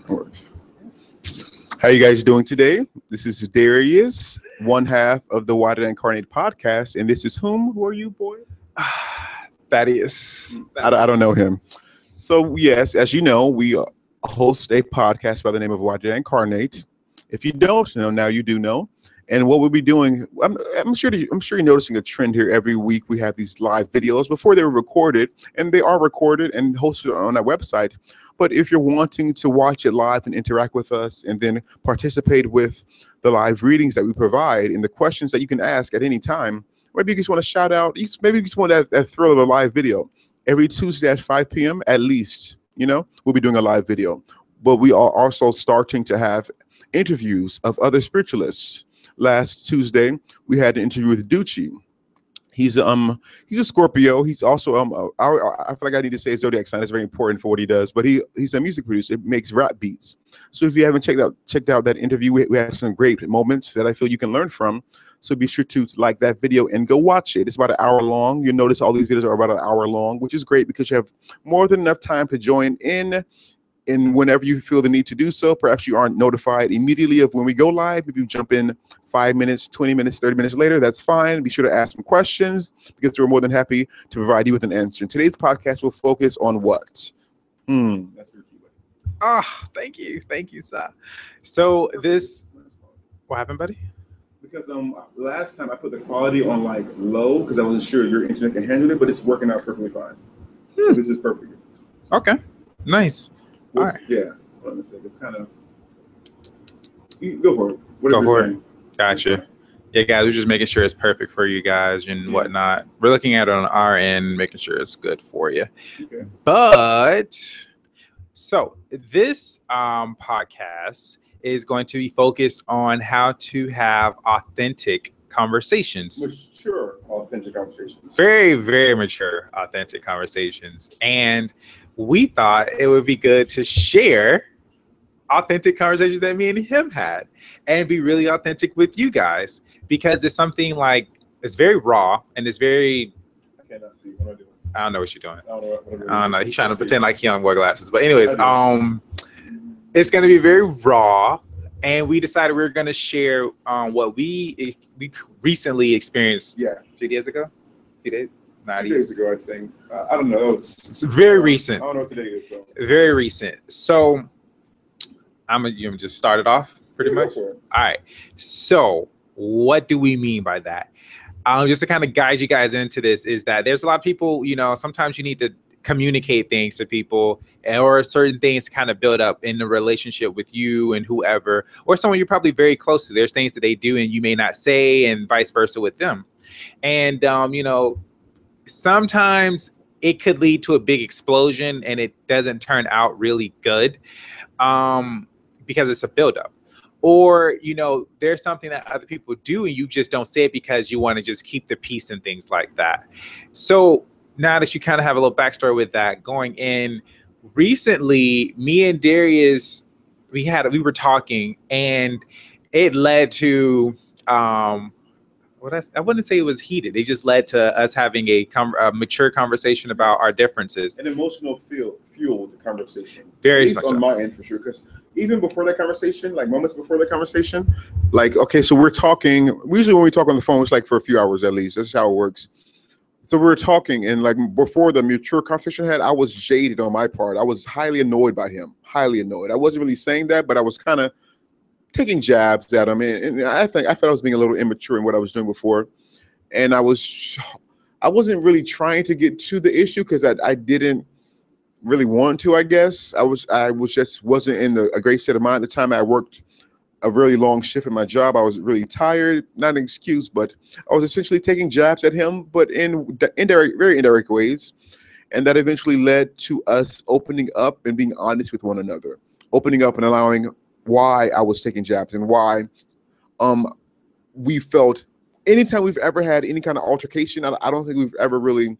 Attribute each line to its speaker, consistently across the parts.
Speaker 1: How you guys doing today? This is Darius, one half of the Did I Incarnate podcast, and this is whom? Who are you, boy?
Speaker 2: Thaddeaus.
Speaker 1: I don't know him. So yes, as you know, we host a podcast by the name of Did I Incarnate. If you don't know, now you do know. And what we'll be doing, I'm sure you're noticing a trend here. Every week we have these live videos before they were recorded, and they are recorded and hosted on our website. But if you're wanting to watch it live and interact with us and then participate with the live readings that we provide and the questions that you can ask at any time, maybe you just want to shout out, maybe you just want that thrill of a live video. Every Tuesday at 5 p.m. at least, we'll be doing a live video. But we are also starting to have interviews of other spiritualists. Last Tuesday, we had an interview with Ducci. He's a Scorpio. He's also I feel like I need to say his zodiac sign. It's very important for what he does. But he's a music producer. It makes rap beats. So if you haven't checked out that interview, we had some great moments that I feel you can learn from. So be sure to like that video and go watch it. It's about an hour long. You'll notice all these videos are about an hour long, which is great because you have more than enough time to join in. And whenever you feel the need to do so, perhaps you aren't notified immediately of when we go live. If you jump in 5 minutes, 20 minutes, 30 minutes later, that's fine. Be sure to ask some questions because we're more than happy to provide you with an answer. And today's podcast will focus on what? That's your keyword.
Speaker 2: Thank you, sir. So what happened, buddy?
Speaker 1: Because last time I put the quality on like low because I wasn't sure your internet can handle it, but it's working out perfectly fine. So this is perfect.
Speaker 2: Okay, nice. All right.
Speaker 1: Yeah. It's kind of. Go for it.
Speaker 2: Go for it. Gotcha. Yeah, guys, we're just making sure it's perfect for you guys and whatnot. We're looking at it on our end, making sure it's good for you. Okay. But so this podcast is going to be focused on how to have authentic conversations.
Speaker 1: Mature, authentic conversations.
Speaker 2: Very, very mature, authentic conversations. And we thought it would be good to share authentic conversations that me and him had and be really authentic with you guys because it's something like it's very raw and it's very
Speaker 1: I cannot see what I'm doing.
Speaker 2: I don't know what you're doing.
Speaker 1: I don't know.
Speaker 2: He's trying to pretend like he don't wear glasses. But anyways, it's gonna be very raw and we decided we were gonna share what we recently experienced 2 days ago. 2 days?
Speaker 1: 2 days ago, I think. I don't know.
Speaker 2: It's very recent.
Speaker 1: I don't know what today is. So.
Speaker 2: Very recent. So I'm gonna just start it off pretty much. All right. So what do we mean by that? Just to kind of guide you guys into this is that there's a lot of people, sometimes you need to communicate things to people or certain things kind of build up in the relationship with you and whoever, or someone you're probably very close to. There's things that they do and you may not say and vice versa with them. And, sometimes it could lead to a big explosion and it doesn't turn out really good because it's a buildup. Or, there's something that other people do and you just don't say it because you want to just keep the peace and things like that. So now that you kind of have a little backstory with that going in, recently, me and Darius, we were talking and it led to I wouldn't say it was heated. It just led to us having a mature conversation about our differences.
Speaker 1: An emotional fueled conversation.
Speaker 2: Very much
Speaker 1: on my end for sure. Because even before that conversation, like moments before that conversation, like, okay, so we're talking. Usually when we talk on the phone, it's like for a few hours at least. That's how it works. So we're talking and like before the mature conversation I was jaded on my part. I was highly annoyed by him. Highly annoyed. I wasn't really saying that, but I was kind of taking jabs at him, and I felt I was being a little immature in what I was doing before, and I wasn't really trying to get to the issue because I didn't really want to. I guess I wasn't in a great state of mind at the time. I worked a really long shift in my job. I was really tired. Not an excuse, but I was essentially taking jabs at him, but in very indirect ways, and that eventually led to us opening up and being honest with one another, opening up and allowing why I was taking jabs and why we felt anytime we've ever had any kind of altercation, I don't think we've ever really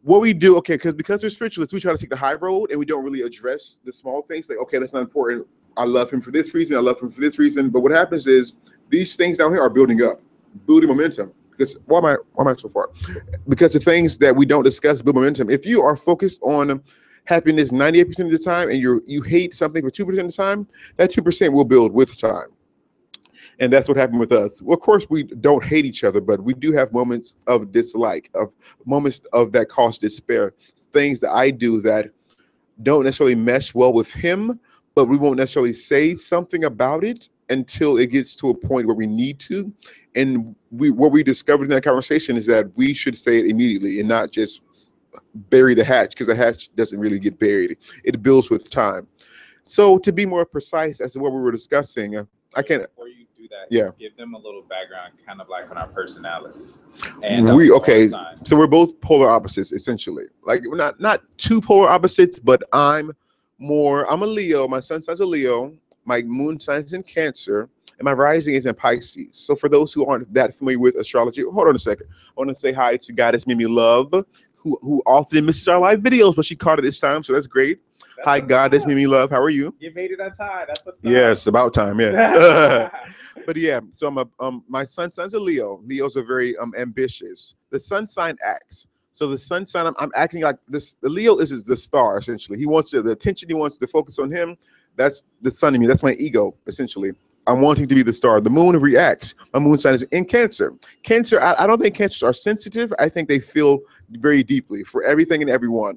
Speaker 1: what we do, okay, because we're spiritualists, we try to take the high road and we don't really address the small things like, okay, that's not important. I love him for this reason. I love him for this reason. But what happens is these things down here are building up, building momentum. Because why am I so far? Because the things that we don't discuss build momentum. If you are focused on happiness 98% of the time, and you hate something for 2% of the time, that 2% will build with time. And that's what happened with us. Well, of course, we don't hate each other, but we do have moments of dislike, of moments of that cause despair, things that I do that don't necessarily mesh well with him, but we won't necessarily say something about it until it gets to a point where we need to. And what we discovered in that conversation is that we should say it immediately and not just bury the hatch, because the hatch doesn't really get buried. It builds with time. So to be more precise as to what we were discussing, I can't.
Speaker 2: Before you do that,
Speaker 1: Yeah.
Speaker 2: give them a little background, kind of like on our personalities.
Speaker 1: Okay, so we're both polar opposites, essentially. Like we're not two polar opposites, but I'm a Leo. My sun sign's a Leo. My moon sign's in Cancer, and my rising is in Pisces. So for those who aren't that familiar with astrology, hold on a second. I want to say hi to Goddess Mimi Love, who often misses our live videos, but she caught it this time, so that's great. Hi, Goddess Mimi Love. How are you?
Speaker 2: You made it on time. That's what's
Speaker 1: Yes, about time. Yeah. But yeah, so my sun sign's a Leo. Leos are very ambitious. The sun sign acts. So the sun sign, I'm acting like this. The Leo is the star, essentially. He wants the attention. He wants to focus on him. That's the sun in me. That's my ego, essentially. I'm wanting to be the star. The moon reacts. My moon sign is in Cancer. Cancer, I don't think Cancers are sensitive. I think they feel very deeply for everything and everyone.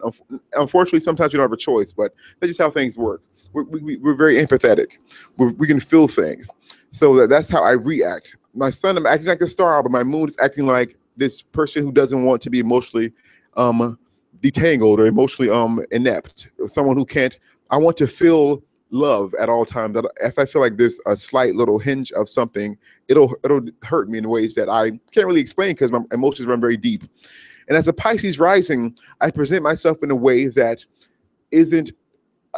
Speaker 1: Unfortunately, sometimes we don't have a choice, but that's just how things work. We're very empathetic. We can feel things. So that's how I react. My sun, I'm acting like a star, but my moon is acting like this person who doesn't want to be emotionally detangled or emotionally inept. Someone who can't. I want to feel love at all times. That if I feel like there's a slight little hinge of something, it'll hurt me in ways that I can't really explain because my emotions run very deep. And as a Pisces rising, I present myself in a way that isn't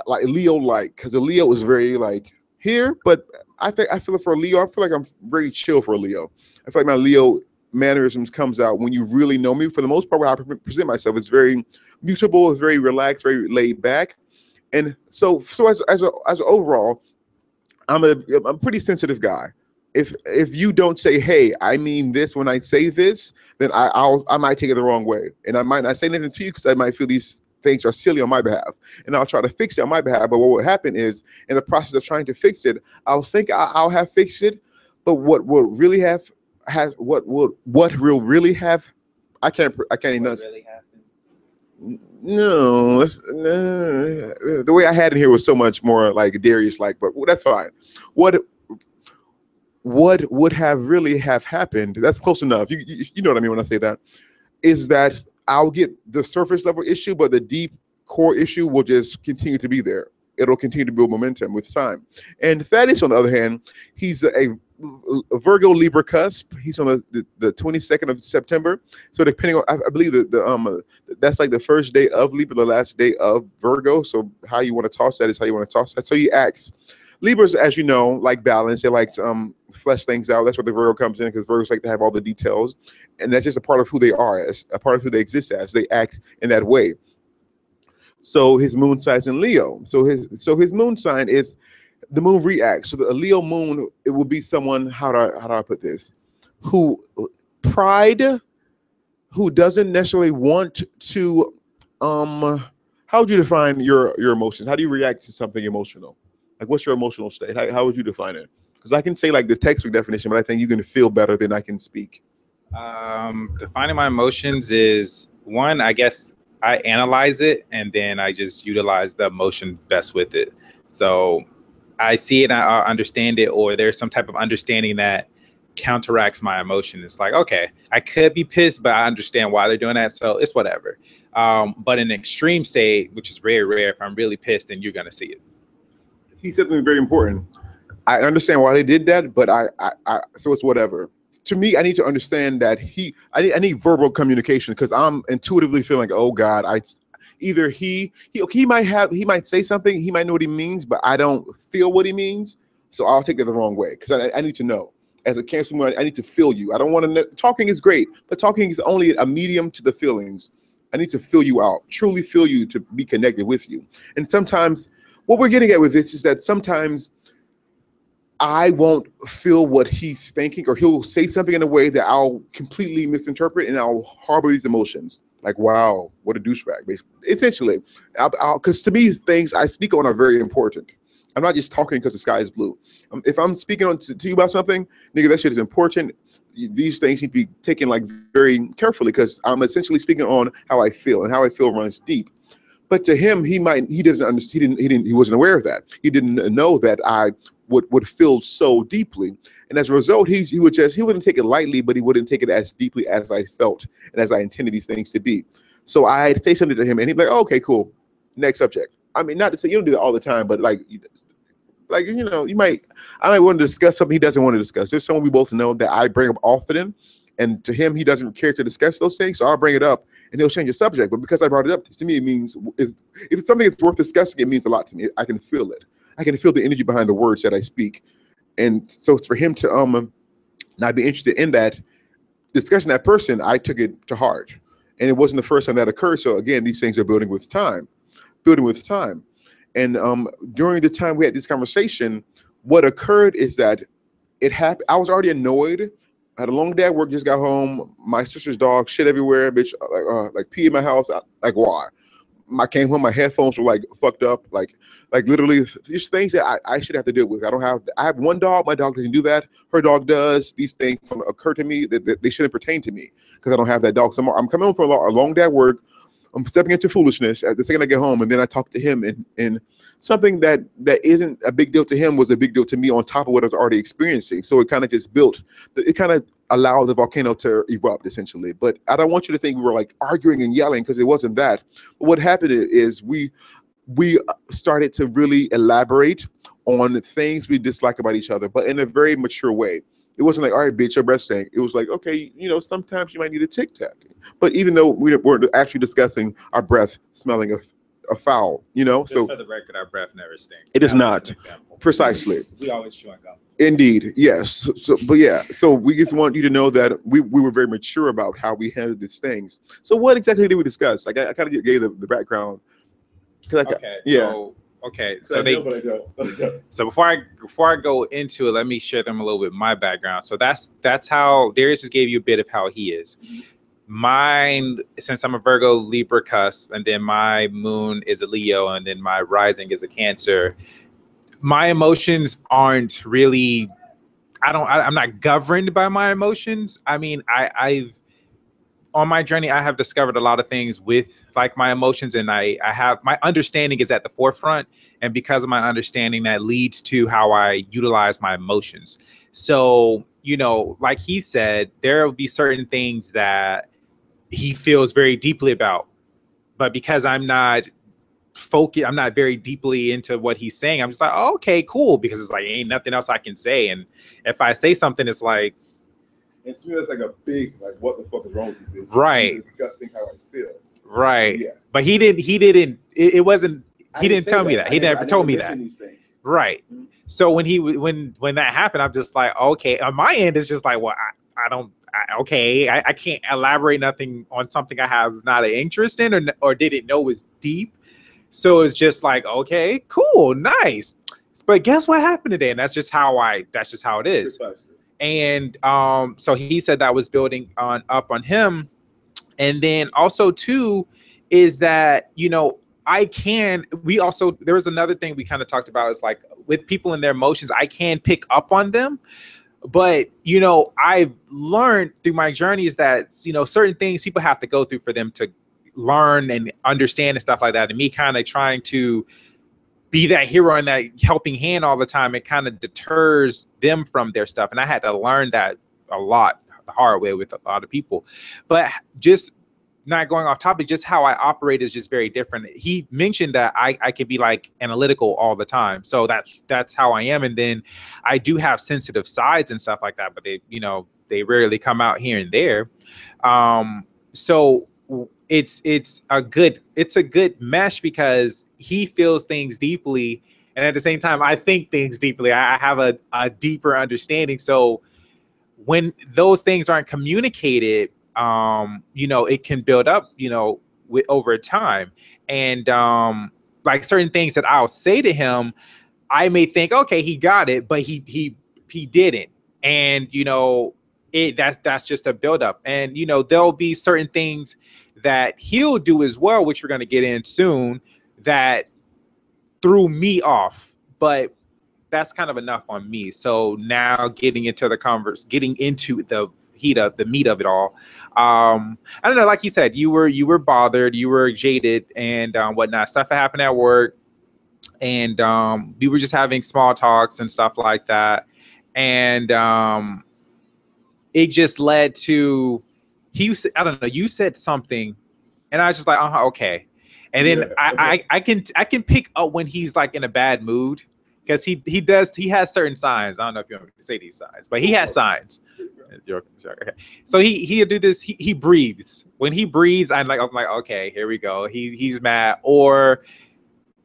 Speaker 1: like Leo-like, because the Leo is very like here, but I feel for a Leo, I feel like I'm very chill for a Leo. I feel like my Leo mannerisms comes out when you really know me. For the most part, when I present myself, it's very mutable, it's very relaxed, very laid back. And so as overall, I'm a pretty sensitive guy. If you don't say, hey, I mean this when I say this, then I might take it the wrong way. And I might not say anything to you because I might feel these things are silly on my behalf. And I'll try to fix it on my behalf. But what will happen is in the process of trying to fix it, I'll think I'll have fixed it. But what will really have I can't even know.
Speaker 2: really happens.
Speaker 1: No, the way I had it here was so much more like Darius like, but that's fine. What would have really have happened, that's close enough, you know what I mean when I say that, is that I'll get the surface level issue, but the deep core issue will just continue to be there. It'll continue to build momentum with time. And Thaddeus, on the other hand, he's a Virgo Libra cusp. He's on the 22nd of September. So depending on, I believe that's like the first day of Libra, the last day of Virgo. So how you want to toss that is how you want to toss that. So he acts. Libras, as you know, like balance. They like to flesh things out. That's where the Virgo comes in, because Virgos like to have all the details. And that's just a part of who they are, as a part of who they exist as. They act in that way. So his moon sign is in Leo. So his moon sign is, the moon reacts. So the Leo moon, it will be someone, how do I put this? Who doesn't necessarily want to, how would you define your emotions? How do you react to something emotional? Like, what's your emotional state? How would you define it? Because I can say like the textbook definition, but I think you can feel better than I can speak.
Speaker 2: Defining my emotions is, one, I guess I analyze it and then I just utilize the emotion best with it. So I see it, I understand it, or there's some type of understanding that counteracts my emotion. It's like, okay, I could be pissed, but I understand why they're doing that, so it's whatever. But in an extreme state, which is very rare, if I'm really pissed, then you're gonna see it.
Speaker 1: He said something very important. I understand why they did that, but so it's whatever. To me, I need to understand that I need verbal communication, because I'm intuitively feeling, oh God, either he might say something, he might know what he means, but I don't feel what he means, so I'll take it the wrong way, because I need to know. As a Cancer moon, I need to feel you. I don't want to know. Talking is great, but talking is only a medium to the feelings. I need to feel you out, truly feel you, to be connected with you. And sometimes what we're getting at with this is that sometimes I won't feel what he's thinking, or he'll say something in a way that I'll completely misinterpret, and I'll harbor these emotions. Like, wow, what a douchebag, basically. Essentially, because to me, things I speak on are very important. I'm not just talking because the sky is blue. If I'm speaking on to you about something, nigga, that shit is important. These things need to be taken like very carefully because I'm essentially speaking on how I feel, and how I feel runs deep. But to him, he doesn't understand. He wasn't aware of that. He didn't know that I would feel so deeply. And as a result, he wouldn't take it lightly, but he wouldn't take it as deeply as I felt and as I intended these things to be. So I'd say something to him, and he'd be like, oh, "Okay, cool, next subject." I mean, not to say you don't do that all the time, but like I might want to discuss something he doesn't want to discuss. There's someone we both know that I bring up often, and to him, he doesn't care to discuss those things. So I'll bring it up, and he'll change the subject. But because I brought it up, to me, it means if it's something that's worth discussing, it means a lot to me. I can feel it. I can feel the energy behind the words that I speak. And so it's for him to not be interested in that discussing that person, I took it to heart. And it wasn't the first time that occurred. So again, these things are building with time. And during the time we had this conversation, what occurred is that it happened. I was already annoyed. I had a long day at work, just got home. My sister's dog shit everywhere, bitch, like pee in my house. Like, why? I came home, my headphones were like fucked up, like literally these things that I should have to deal with. I have one dog, my dog doesn't do that. Her dog does. These things don't occur to me, that they shouldn't pertain to me because I don't have that dog. So I'm coming home from a long day at work. I'm stepping into foolishness at the second I get home, and then I talk to him, and something that isn't a big deal to him was a big deal to me on top of what I was already experiencing. So it kind of just built, it kind of allowed the volcano to erupt, essentially. But I don't want you to think we were like arguing and yelling, because it wasn't that. But what happened is we started to really elaborate on things we dislike about each other, but in a very mature way. It wasn't like, all right, bitch, your breath stank. It was like, okay, sometimes you might need a Tic Tac. But even though we were actually discussing our breath smelling a foul,
Speaker 2: Just
Speaker 1: so
Speaker 2: for the record, our breath never stinks.
Speaker 1: it is not. Precisely.
Speaker 2: We always chew on gum.
Speaker 1: Indeed, yes. So we just want you to know that we were very mature about how we handled these things. So what exactly did we discuss? Like I kind of gave the background.
Speaker 2: So before I go into it, let me share them a little bit my background. So that's how Darius just gave you a bit of how he is. Mine, since I'm a Virgo Libra cusp, and then my moon is a Leo, and then my rising is a Cancer. My emotions aren't really. I'm not governed by my emotions. I mean, I've on my journey, I have discovered a lot of things with like my emotions, and I have my understanding is at the forefront. And because of my understanding, that leads to how I utilize my emotions. So, like he said, there will be certain things that he feels very deeply about, but because I'm not focused, I'm not very deeply into what he's saying, I'm just like, oh, okay, cool. Because it's like, ain't nothing else I can say. And if I say something, it's like,
Speaker 1: and to me, that's like a big, like, what the fuck is wrong with you?
Speaker 2: Right.
Speaker 1: Discussing how I feel.
Speaker 2: Right.
Speaker 1: Yeah.
Speaker 2: But he didn't, it wasn't, he didn't tell me that. He never told me that. Right. Mm-hmm. So when that happened, I'm just like, okay, on my end, it's just like, well, I can't elaborate nothing on something I have not an interest in or didn't know was deep. So it's just like, okay, cool, nice. But guess what happened today? And that's just how it is. Precisely. And so he said that was building up on him. And then also too is that, there was another thing we kind of talked about is like with people and their emotions, I can pick up on them. But, I've learned through my journey is that, certain things people have to go through for them to learn and understand and stuff like that. And me kind of trying to be that hero and that helping hand all the time, it kind of deters them from their stuff. And I had to learn that a lot the hard way with a lot of people. But just not going off topic, just how I operate is just very different. He mentioned that I can be like analytical all the time. So that's how I am. And then I do have sensitive sides and stuff like that, but they rarely come out here and there. So it's a good mesh because he feels things deeply. And at the same time, I think things deeply. I have a deeper understanding. So when those things aren't communicated, it can build up, over time. And like certain things that I'll say to him, I may think, okay, he got it, but he didn't. And, that's just a buildup. And, there'll be certain things that he'll do as well, which we're going to get in soon, that threw me off. But that's kind of enough on me. So now getting into the heat of the meat of it all. I don't know, like you said, you were bothered, you were jaded and whatnot. Stuff that happened at work, and we were just having small talks and stuff like that. And it just led to I don't know, you said something and I was just like, okay. And then I can pick up when he's like in a bad mood, because he has certain signs. I don't know if you want me to say these signs, but he has signs. Okay. So he'll do this. He breathes. When he breathes, I'm like, okay, here we go. He's mad or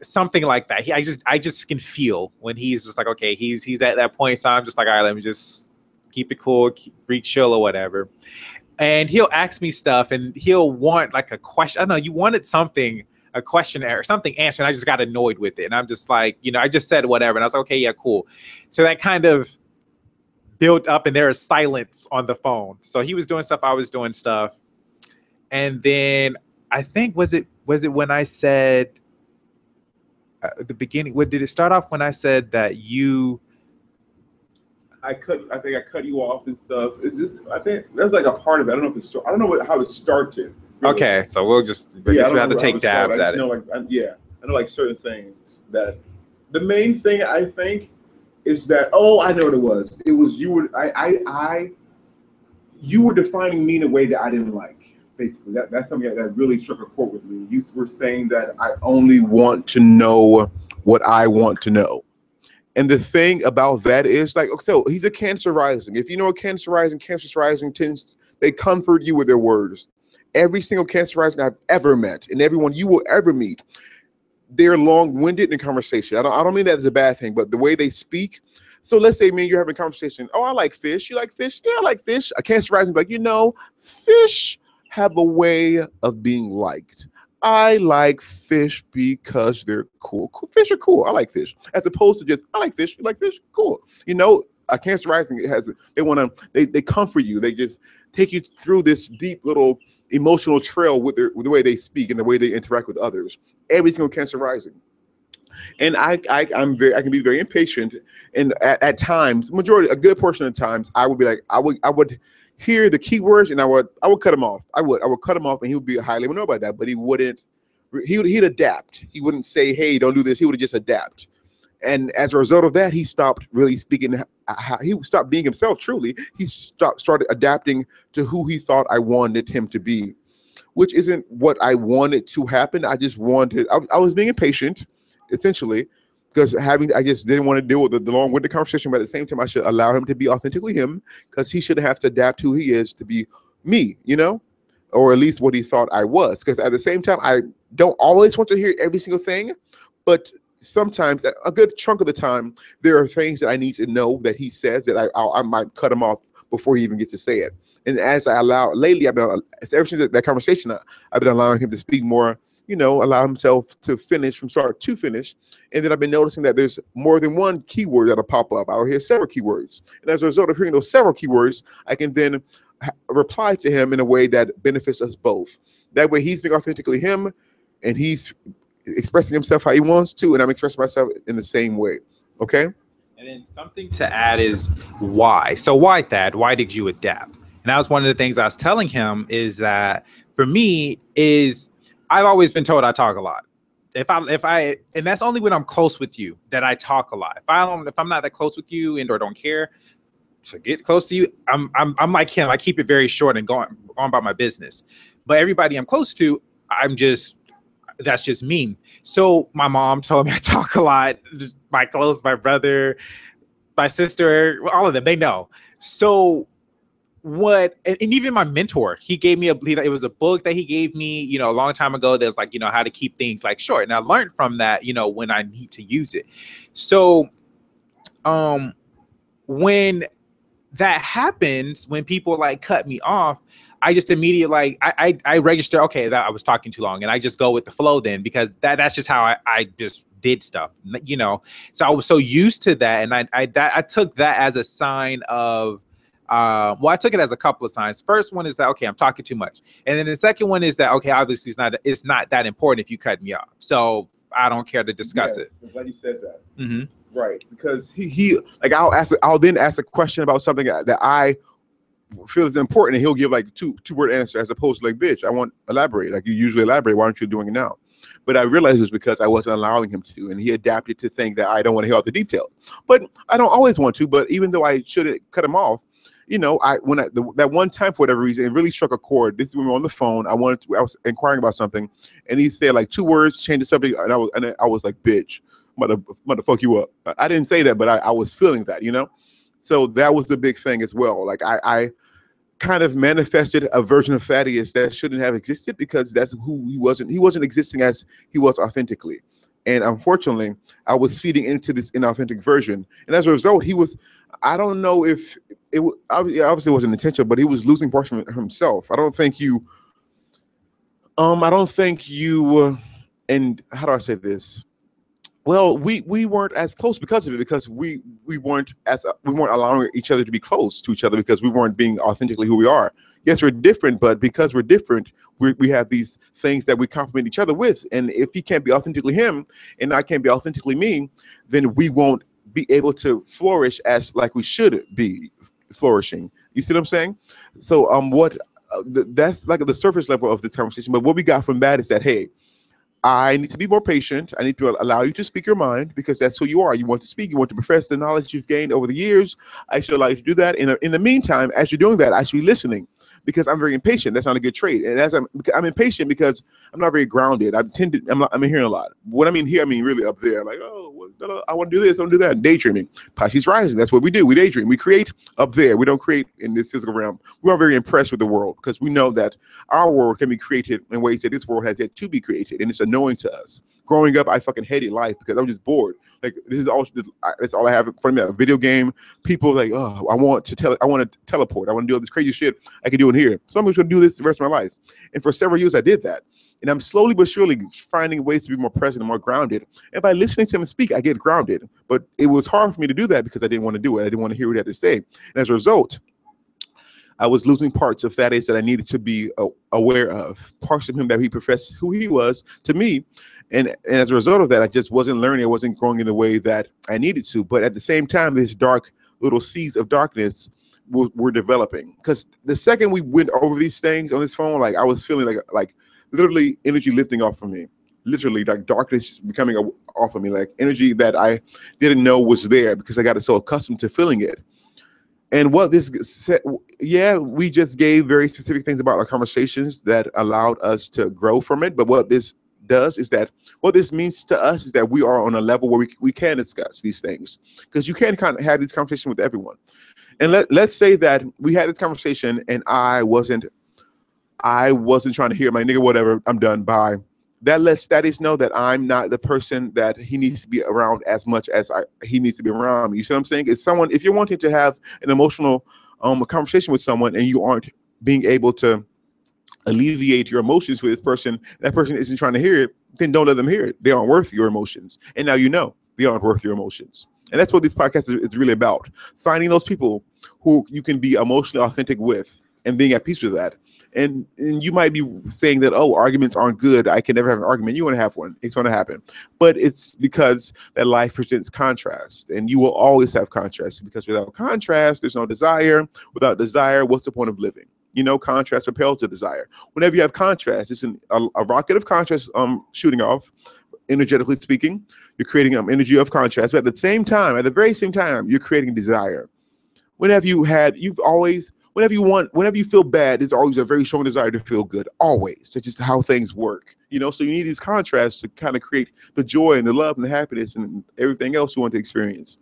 Speaker 2: something like that. I just can feel when he's just like, okay, he's at that point. So I'm just like, all right, let me just keep it cool, breathe, chill or whatever. And he'll ask me stuff, and he'll want like a question. I don't know, you wanted something, a question or something answered. I just got annoyed with it, and I'm just like, I just said whatever, and I was like, okay, yeah, cool. So that kind of built up, and there is silence on the phone. So he was doing stuff, I was doing stuff, and then I think was it when I said at the beginning? What did it start off when I said that you?
Speaker 1: I think I cut you off and stuff. I think there's like a part of it. I don't know I don't know how it started. Really. Okay,
Speaker 2: so we'll just we have to take dabs at it.
Speaker 1: I know like certain things that the main thing I think is that I know what it was. It was you were defining me in a way that I didn't like. Basically, that's something that really struck a chord with me. You were saying that I only want to know what I want to know. And the thing about that is, like, so he's a Cancer rising. If you know a Cancer rising they comfort you with their words. Every single Cancer rising I've ever met, and everyone you will ever meet, they're long-winded in conversation. I don't mean that as a bad thing, but the way they speak. So let's say me and you're having a conversation. Oh, I like fish. You like fish? Yeah, I like fish. A Cancer rising be like, fish have a way of being liked. I like fish because they're cool. Fish are cool. I like fish. As opposed to just, I like fish. You like fish? Cool. A Cancer rising they comfort you. They just take you through this deep little emotional trail with the way they speak and the way they interact with others. Every single Cancer rising. And I can be very impatient. And at times, a good portion of the times, I would be like, I would hear the keywords and I would cut him off. I would cut him off, and he would be highly annoyed by that, but he'd adapt. He wouldn't say, hey, don't do this. He would just adapt. And as a result of that, he stopped really speaking. He stopped being himself, truly. He started adapting to who he thought I wanted him to be, which isn't what I wanted to happen. I was being impatient, essentially, because I just didn't want to deal with the long-winded conversation, but at the same time, I should allow him to be authentically him, because he shouldn't have to adapt who he is to be me, or at least what he thought I was. Because at the same time, I don't always want to hear every single thing, but sometimes, a good chunk of the time, there are things that I need to know that he says that I might cut him off before he even gets to say it. And as I lately, ever since that conversation, I've been allowing him to speak more, allow himself to finish from start to finish. And then I've been noticing that there's more than one keyword that'll pop up. I'll hear several keywords. And as a result of hearing those several keywords, I can then reply to him in a way that benefits us both. That way he's being authentically him, and he's expressing himself how he wants to, and I'm expressing myself in the same way. Okay?
Speaker 2: And then something to add is why. So why, Thad? Why did you adapt? And that was one of the things I was telling him, is that for me is I've always been told I talk a lot. If I and that's only when I'm close with you that I talk a lot. If I'm not that close with you or don't care to get close to you, I'm like him. I keep it very short and going on about my business. But everybody I'm close to, that's just me. So my mom told me I talk a lot. My brother, my sister, all of them, they know. So and even my mentor, he gave me it was a book that he gave me, a long time ago. That's like, how to keep things like short. And I learned from that, when I need to use it. So, when that happens, when people like cut me off, I just immediately I register, okay, that I was talking too long, and I just go with the flow then, because that's just how I just did stuff, So I was so used to that, and I took that as a sign of Well, I took it as a couple of signs. First one is that, okay, I'm talking too much. And then the second one is that, okay, obviously it's not that important if you cut me off. So I don't care to discuss it.
Speaker 1: I'm glad you said that.
Speaker 2: Mm-hmm.
Speaker 1: Right. Because he like, I'll then ask a question about something that I feel is important, and he'll give like two-word answer, as opposed to like, bitch, I want elaborate. Like, you usually elaborate. Why aren't you doing it now? But I realized it was because I wasn't allowing him to, and he adapted to think that I don't want to hear all the details. But I don't always want to. But even though I shouldn't cut him off, you know, that one time, for whatever reason, it really struck a chord. This is when we were on the phone. I was inquiring about something, and he said like 2 words, change the subject, and I was like, bitch, mother fuck you up. I didn't say that, but I was feeling that, you know. So that was the big thing as well. Like, I kind of manifested a version of Thaddeus that shouldn't have existed, because that's who he wasn't. He wasn't existing as he was authentically. And unfortunately, I was feeding into this inauthentic version. And as a result, he was, I don't know if it obviously wasn't intentional, but he was losing parts of himself. I don't think you, and how do I say this? Well, we weren't as close because of it, because we weren't allowing each other to be close to each other, because we weren't being authentically who we are. Yes, we're different, but because we're different, we have these things that we complement each other with. And if he can't be authentically him and I can't be authentically me, then we won't be able to flourish as like we should be flourishing. You see what I'm saying? So that's like the surface level of this conversation. But what we got from that is that, hey, I need to be more patient. I need to allow you to speak your mind, because that's who you are. You want to speak. You want to profess the knowledge you've gained over the years. I should allow you to do that. In the meantime, as you're doing that, I should be listening, because I'm very impatient. That's not a good trait. And as I'm impatient because I'm not very grounded. I'm hearing a lot. What I mean here, I mean really up there. Like, oh, I want to do this, I want to do that. Daydreaming. Pisces rising. That's what we do. We daydream. We create up there. We don't create in this physical realm. We are very impressed with the world, because we know that our world can be created in ways that this world has yet to be created, and it's annoying to us. Growing up, I fucking hated life because I'm just bored. Like, that's all I have for me. A video game. People like, oh, I want to teleport. I want to do all this crazy shit I can do in here. So I'm just going to do this the rest of my life. And for several years, I did that. And I'm slowly but surely finding ways to be more present and more grounded. And by listening to him speak, I get grounded. But it was hard for me to do that because I didn't want to do it. I didn't want to hear what he had to say. And as a result, I was losing parts of Thaddeus that I needed to be aware of, parts of him that he professed who he was to me. And as a result of that, I just wasn't learning. I wasn't growing in the way that I needed to. But at the same time, these dark little seeds of darkness were developing. Because the second we went over these things on this phone, like, I was feeling like literally energy lifting off of me. Literally, like darkness becoming off of me, like energy that I didn't know was there because I got so accustomed to feeling it. And what this said, yeah, we just gave very specific things about our conversations that allowed us to grow from it. But what this does is that what this means to us is that we are on a level where we can discuss these things, because you can't kind of have these conversations with everyone. And let's say that we had this conversation and I wasn't trying to hear my nigga, whatever, I'm done, bye. That lets Thaddeus know that I'm not the person that he needs to be around as much as he needs to be around me. You see what I'm saying? If you're wanting to have an emotional conversation with someone and you aren't being able to alleviate your emotions with this person, that person isn't trying to hear it, then don't let them hear it. They aren't worth your emotions. And now you know they aren't worth your emotions. And that's what this podcast is really about. Finding those people who you can be emotionally authentic with and being at peace with that. And you might be saying that, oh, arguments aren't good. I can never have an argument. You want to have one. It's going to happen. But it's because that life presents contrast. And you will always have contrast, because without contrast, there's no desire. Without desire, what's the point of living? You know, contrast repels to desire. Whenever you have contrast, it's a rocket of contrast shooting off, energetically speaking. You're creating energy of contrast. But at the very same time, you're creating desire. Whenever you feel bad, there's always a very strong desire to feel good. Always. That's just how things work. You know, so you need these contrasts to kind of create the joy and the love and the happiness and everything else you want to experience.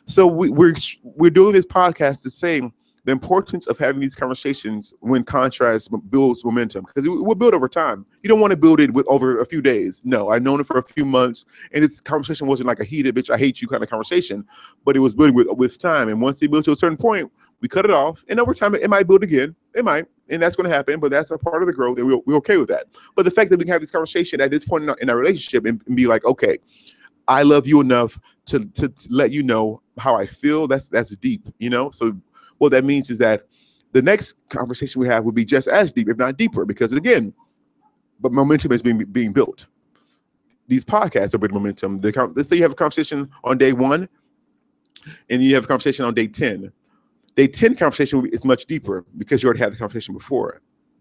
Speaker 1: So we're doing this podcast to say the importance of having these conversations when contrast builds momentum, because it will build over time. You don't want to build it over a few days. No, I've known it for a few months, and this conversation wasn't like a heated bitch, I hate you kind of conversation, but it was building with time. And once it built to a certain point, we cut it off, and over time it might build again. It might, and that's going to happen. But that's a part of the growth, and we're okay with that. But the fact that we can have this conversation at this point in our relationship and be like, okay, I love you enough to let you know how I feel. That's deep, you know. So what that means is that the next conversation we have will be just as deep, if not deeper, because again, but momentum is being built. These podcasts are building momentum. Let's say you have a conversation on day 1, and you have a conversation on day 10. Day 10 conversation is much deeper because you already had the conversation before.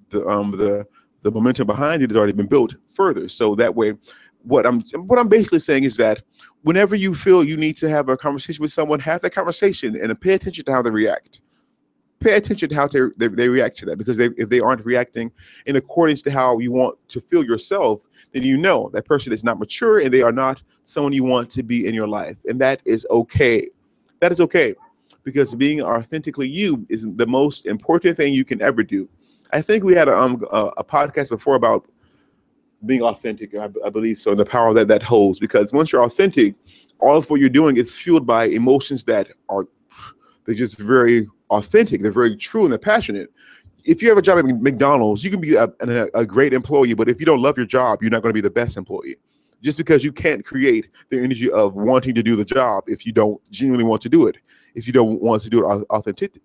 Speaker 1: The momentum behind it has already been built further. So that way, what I'm basically saying is that whenever you feel you need to have a conversation with someone, have that conversation and pay attention to how they react. Pay attention to how they react to that, because if they aren't reacting in accordance to how you want to feel yourself, then you know that person is not mature and they are not someone you want to be in your life. And that is okay. That is okay, because being authentically you is the most important thing you can ever do. I think we had a podcast before about being authentic. I believe so, and the power that holds, because once you're authentic, all of what you're doing is fueled by emotions that are, they're just very authentic. They're very true and they're passionate. If you have a job at McDonald's, you can be a great employee, but if you don't love your job, you're not going to be the best employee. Just because you can't create the energy of wanting to do the job if you don't genuinely want to do it. If you don't want to do it authentically,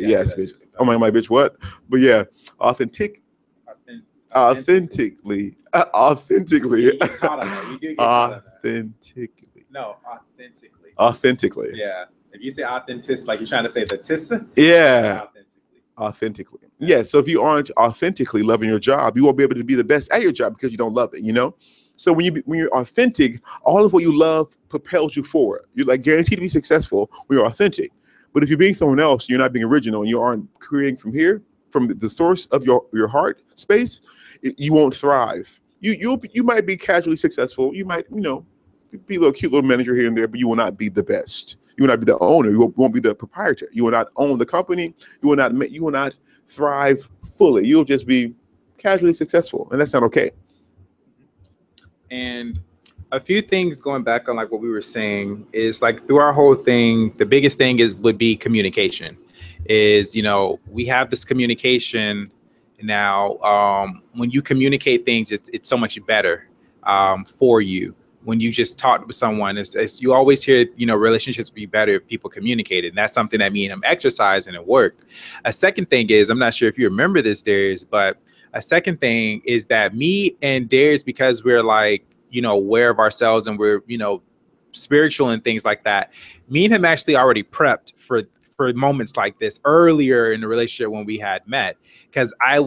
Speaker 2: yeah,
Speaker 1: yes, bitch. Oh my bitch, what? But yeah, authentically. Authentically.
Speaker 2: You get caught on that. You do get caught on that. No, authentically.
Speaker 1: Authentically.
Speaker 2: Yeah. If you say authentic, like you're trying to say the tis.
Speaker 1: Yeah. Authentically. Yeah. So if you aren't authentically loving your job, you won't be able to be the best at your job because you don't love it, you know? So when you're authentic, all of what you love propels you forward. You're like guaranteed to be successful when you're authentic. But if you're being someone else, you're not being original, and you aren't creating from here, from the source of your heart space, you won't thrive. You might be casually successful. You might, be a little cute little manager here and there, but you will not be the best. You will not be the owner. You won't be the proprietor. You will not own the company. You will not thrive fully. You'll just be casually successful, and that's not okay.
Speaker 2: And a few things going back on like what we were saying is like through our whole thing, the biggest thing would be communication. Is we have this communication now. When you communicate things, it's so much better for you. When you just talk with someone, it's you always hear relationships be better if people communicated, and that's something that me and him exercising and work. A second thing is, I'm not sure if you remember this, Darius, but a second thing is that me and Darius, because we're like aware of ourselves and we're spiritual and things like that, me and him actually already prepped for moments like this earlier in the relationship when we had met. Because I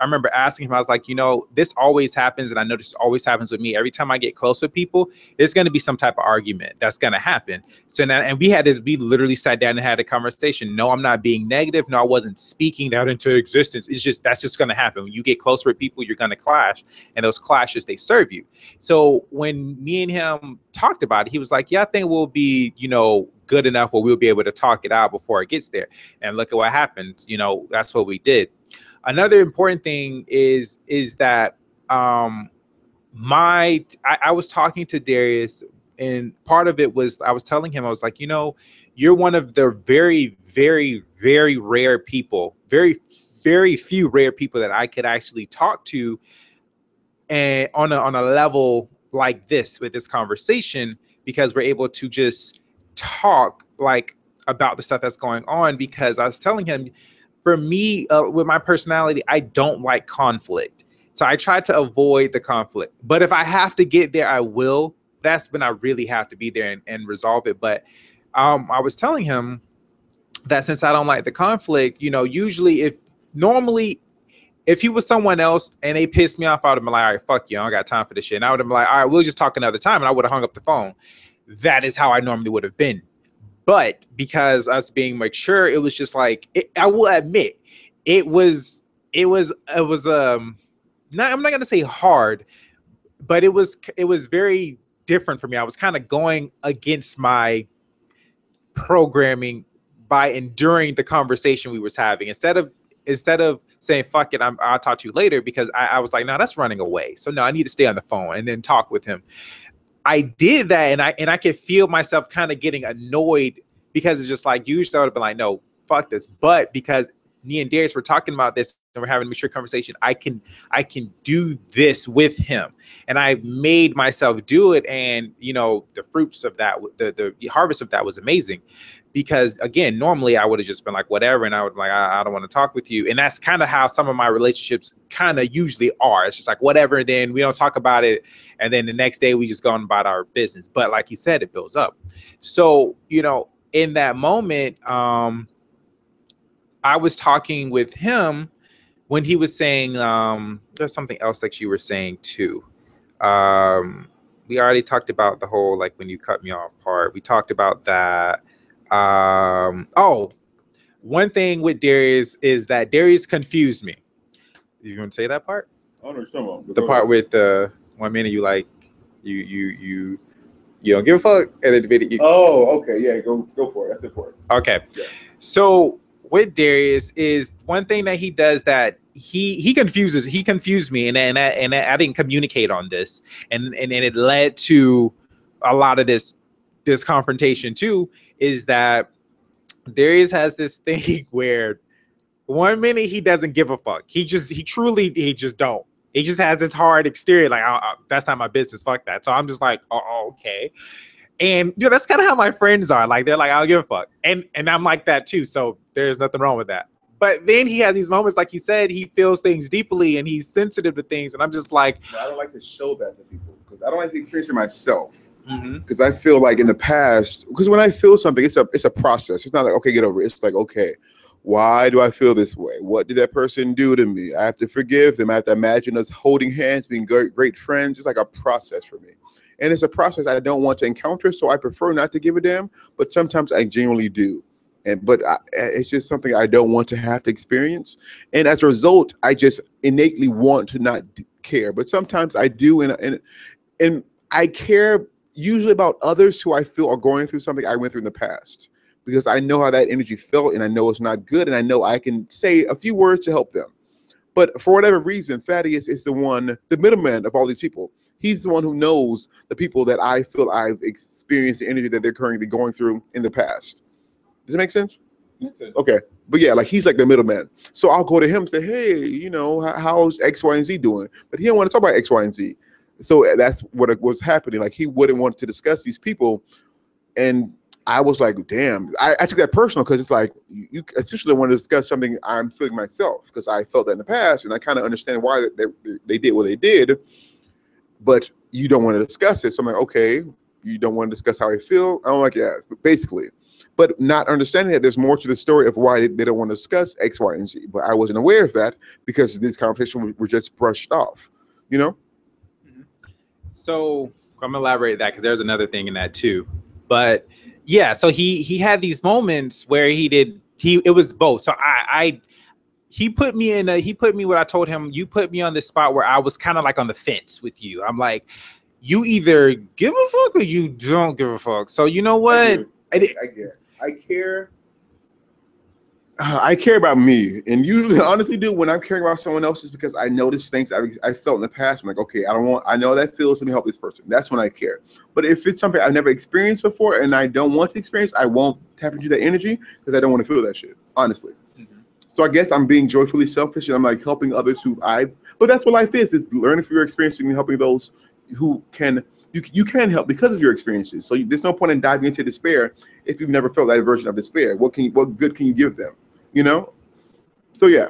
Speaker 2: remember asking him, I was like, this always happens, and I know this always happens with me. Every time I get close with people, there's going to be some type of argument that's going to happen. So now, and we literally sat down and had a conversation. No, I'm not being negative. No, I wasn't speaking that into existence. That's just going to happen. When you get close with people, you're going to clash, and those clashes, they serve you. So when me and him talked about it, he was like, yeah, I think we'll be, good enough where we'll be able to talk it out before it gets there. And look at what happened. That's what we did. Another important thing is that I was talking to Darius, and part of it was I was telling him, I was like, you're one of the very, very, very rare people, very, very few rare people that I could actually talk to and on a level like this with this conversation, because we're able to just talk like about the stuff that's going on. Because I was telling him, for me, with my personality, I don't like conflict. So I try to avoid the conflict. But if I have to get there, I will. That's when I really have to be there and resolve it. But I was telling him that since I don't like the conflict, usually if he was someone else and they pissed me off, I would have been like, all right, fuck you, I don't got time for this shit. And I would have been like, all right, we'll just talk another time. And I would have hung up the phone. That is how I normally would have been. But because us being mature, it was just like, I will admit, it was not, I'm not gonna say hard, but it was very different for me. I was kind of going against my programming by enduring the conversation we was having. Instead of saying, fuck it, I'll talk to you later, because I was like, no, that's running away. So no, I need to stay on the phone and then talk with him. I did that, and I could feel myself kind of getting annoyed, because it's just like, usually I would have been like, no, fuck this. But because me and Darius were talking about this and we're having a mature conversation. I can do this with him. And I made myself do it. And, you know, the fruits of that, the harvest of that was amazing. Because again, normally I would have just been like, whatever. And I would like, I don't want to talk with you. And that's kind of how some of my relationships kind of usually are. It's just like, whatever. And then we don't talk about it. And then the next day we just go on about our business. But like he said, it builds up. So, you know, in that moment, I was talking with him when he was saying, there's something else that you were saying too. We already talked about the whole, like when you cut me off part, we talked about that. Oh, one thing with Darius is that Darius confused me. You want to say that part?
Speaker 1: Oh, no, come on.
Speaker 2: The part with 1 minute you like you don't give a fuck, and then the video.
Speaker 1: Oh, okay, yeah, go for it. That's important.
Speaker 2: Okay,
Speaker 1: yeah.
Speaker 2: So with Darius is one thing that he does that he confused me, and I didn't communicate on this, and it led to a lot of this confrontation too. Is that Darius has this thing where 1 minute he doesn't give a fuck. He just don't. He just has this hard exterior, like that's not my business. Fuck that. So I'm just like, oh, okay. And you know, that's kind of how my friends are. Like they're like, I don't give a fuck, and I'm like that too. So there's nothing wrong with that. But then he has these moments, like he said, he feels things deeply and he's sensitive to things, and I'm just like,
Speaker 1: I don't like to show that to people because I don't like to experience it myself. Because I feel like in the past, because when I feel something, it's a process. It's not like, okay, get over it. It's like, okay, why do I feel this way? What did that person do to me? I have to forgive them. I have to imagine us holding hands, being great friends. It's like a process for me. And it's a process I don't want to encounter, so I prefer not to give a damn. But sometimes I genuinely do. But it's just something I don't want to have to experience. And as a result, I just innately want to not care. But sometimes I do, and I care usually about others who I feel are going through something I went through in the past, because I know how that energy felt and I know it's not good, and I know I can say a few words to help them. But for whatever reason, Thaddeus is the middleman of all these people. He's the one who knows the people that I feel I've experienced the energy that they're currently going through in the past. Does it make sense? Okay. But yeah, like he's like the middleman. So I'll go to him and say, hey, you know, how's X, Y, and Z doing? But he don't want to talk about X, Y, and Z. So that's what was happening. Like he wouldn't want to discuss these people. And I was like, damn, I took that personal, because it's like, you essentially want to discuss something I'm feeling myself, because I felt that in the past and I kind of understand why they did what they did, but you don't want to discuss it. So I'm like, okay, you don't want to discuss how I feel? I'm like, yeah, basically. But not understanding that there's more to the story of why they don't want to discuss X, Y, and Z. But I wasn't aware of that because this conversation were just brushed off, you know?
Speaker 2: So I'm gonna elaborate that because there's another thing in that too. But yeah, so he had these moments where it was both. So he put me where I told him, you put me on this spot where I was kind of like on the fence with you. I'm like, you either give a fuck or you don't give a fuck. So you know what?
Speaker 1: I care about me, and usually, honestly, when I'm caring about someone else, is because I notice things I felt in the past. I'm like, okay, I know that feels. Let me help this person. That's when I care. But if it's something I've never experienced before and I don't want to experience, I won't tap into that energy because I don't want to feel that shit, honestly. So I guess I'm being joyfully selfish, and I'm like helping others but that's what life is. It's learning from your experiences and helping those who you can help because of your experiences. So there's no point in diving into despair if you've never felt that version of despair. What good can you give them? You know? So yeah,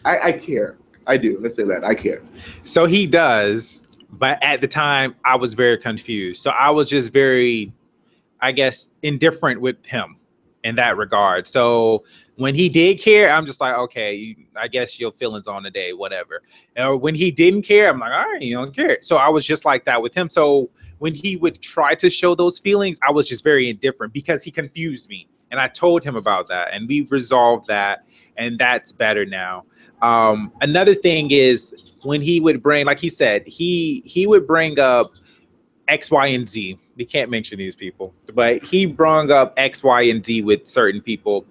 Speaker 1: I care. I do. Let's say that I care.
Speaker 2: So he does, but at the time I was very confused. So I was just very, I guess, indifferent with him in that regard. So when he did care, I'm just like, okay, I guess your feelings on the day, whatever. Or when he didn't care, I'm like, all right, you don't care. So I was just like that with him. So when he would try to show those feelings, I was just very indifferent because he confused me. And I told him about that, and we resolved that, and that's better now. Another thing is when he would bring, like he said, he would bring up X, Y, and Z. We can't mention these people, but he brought up X, Y, and Z with certain people,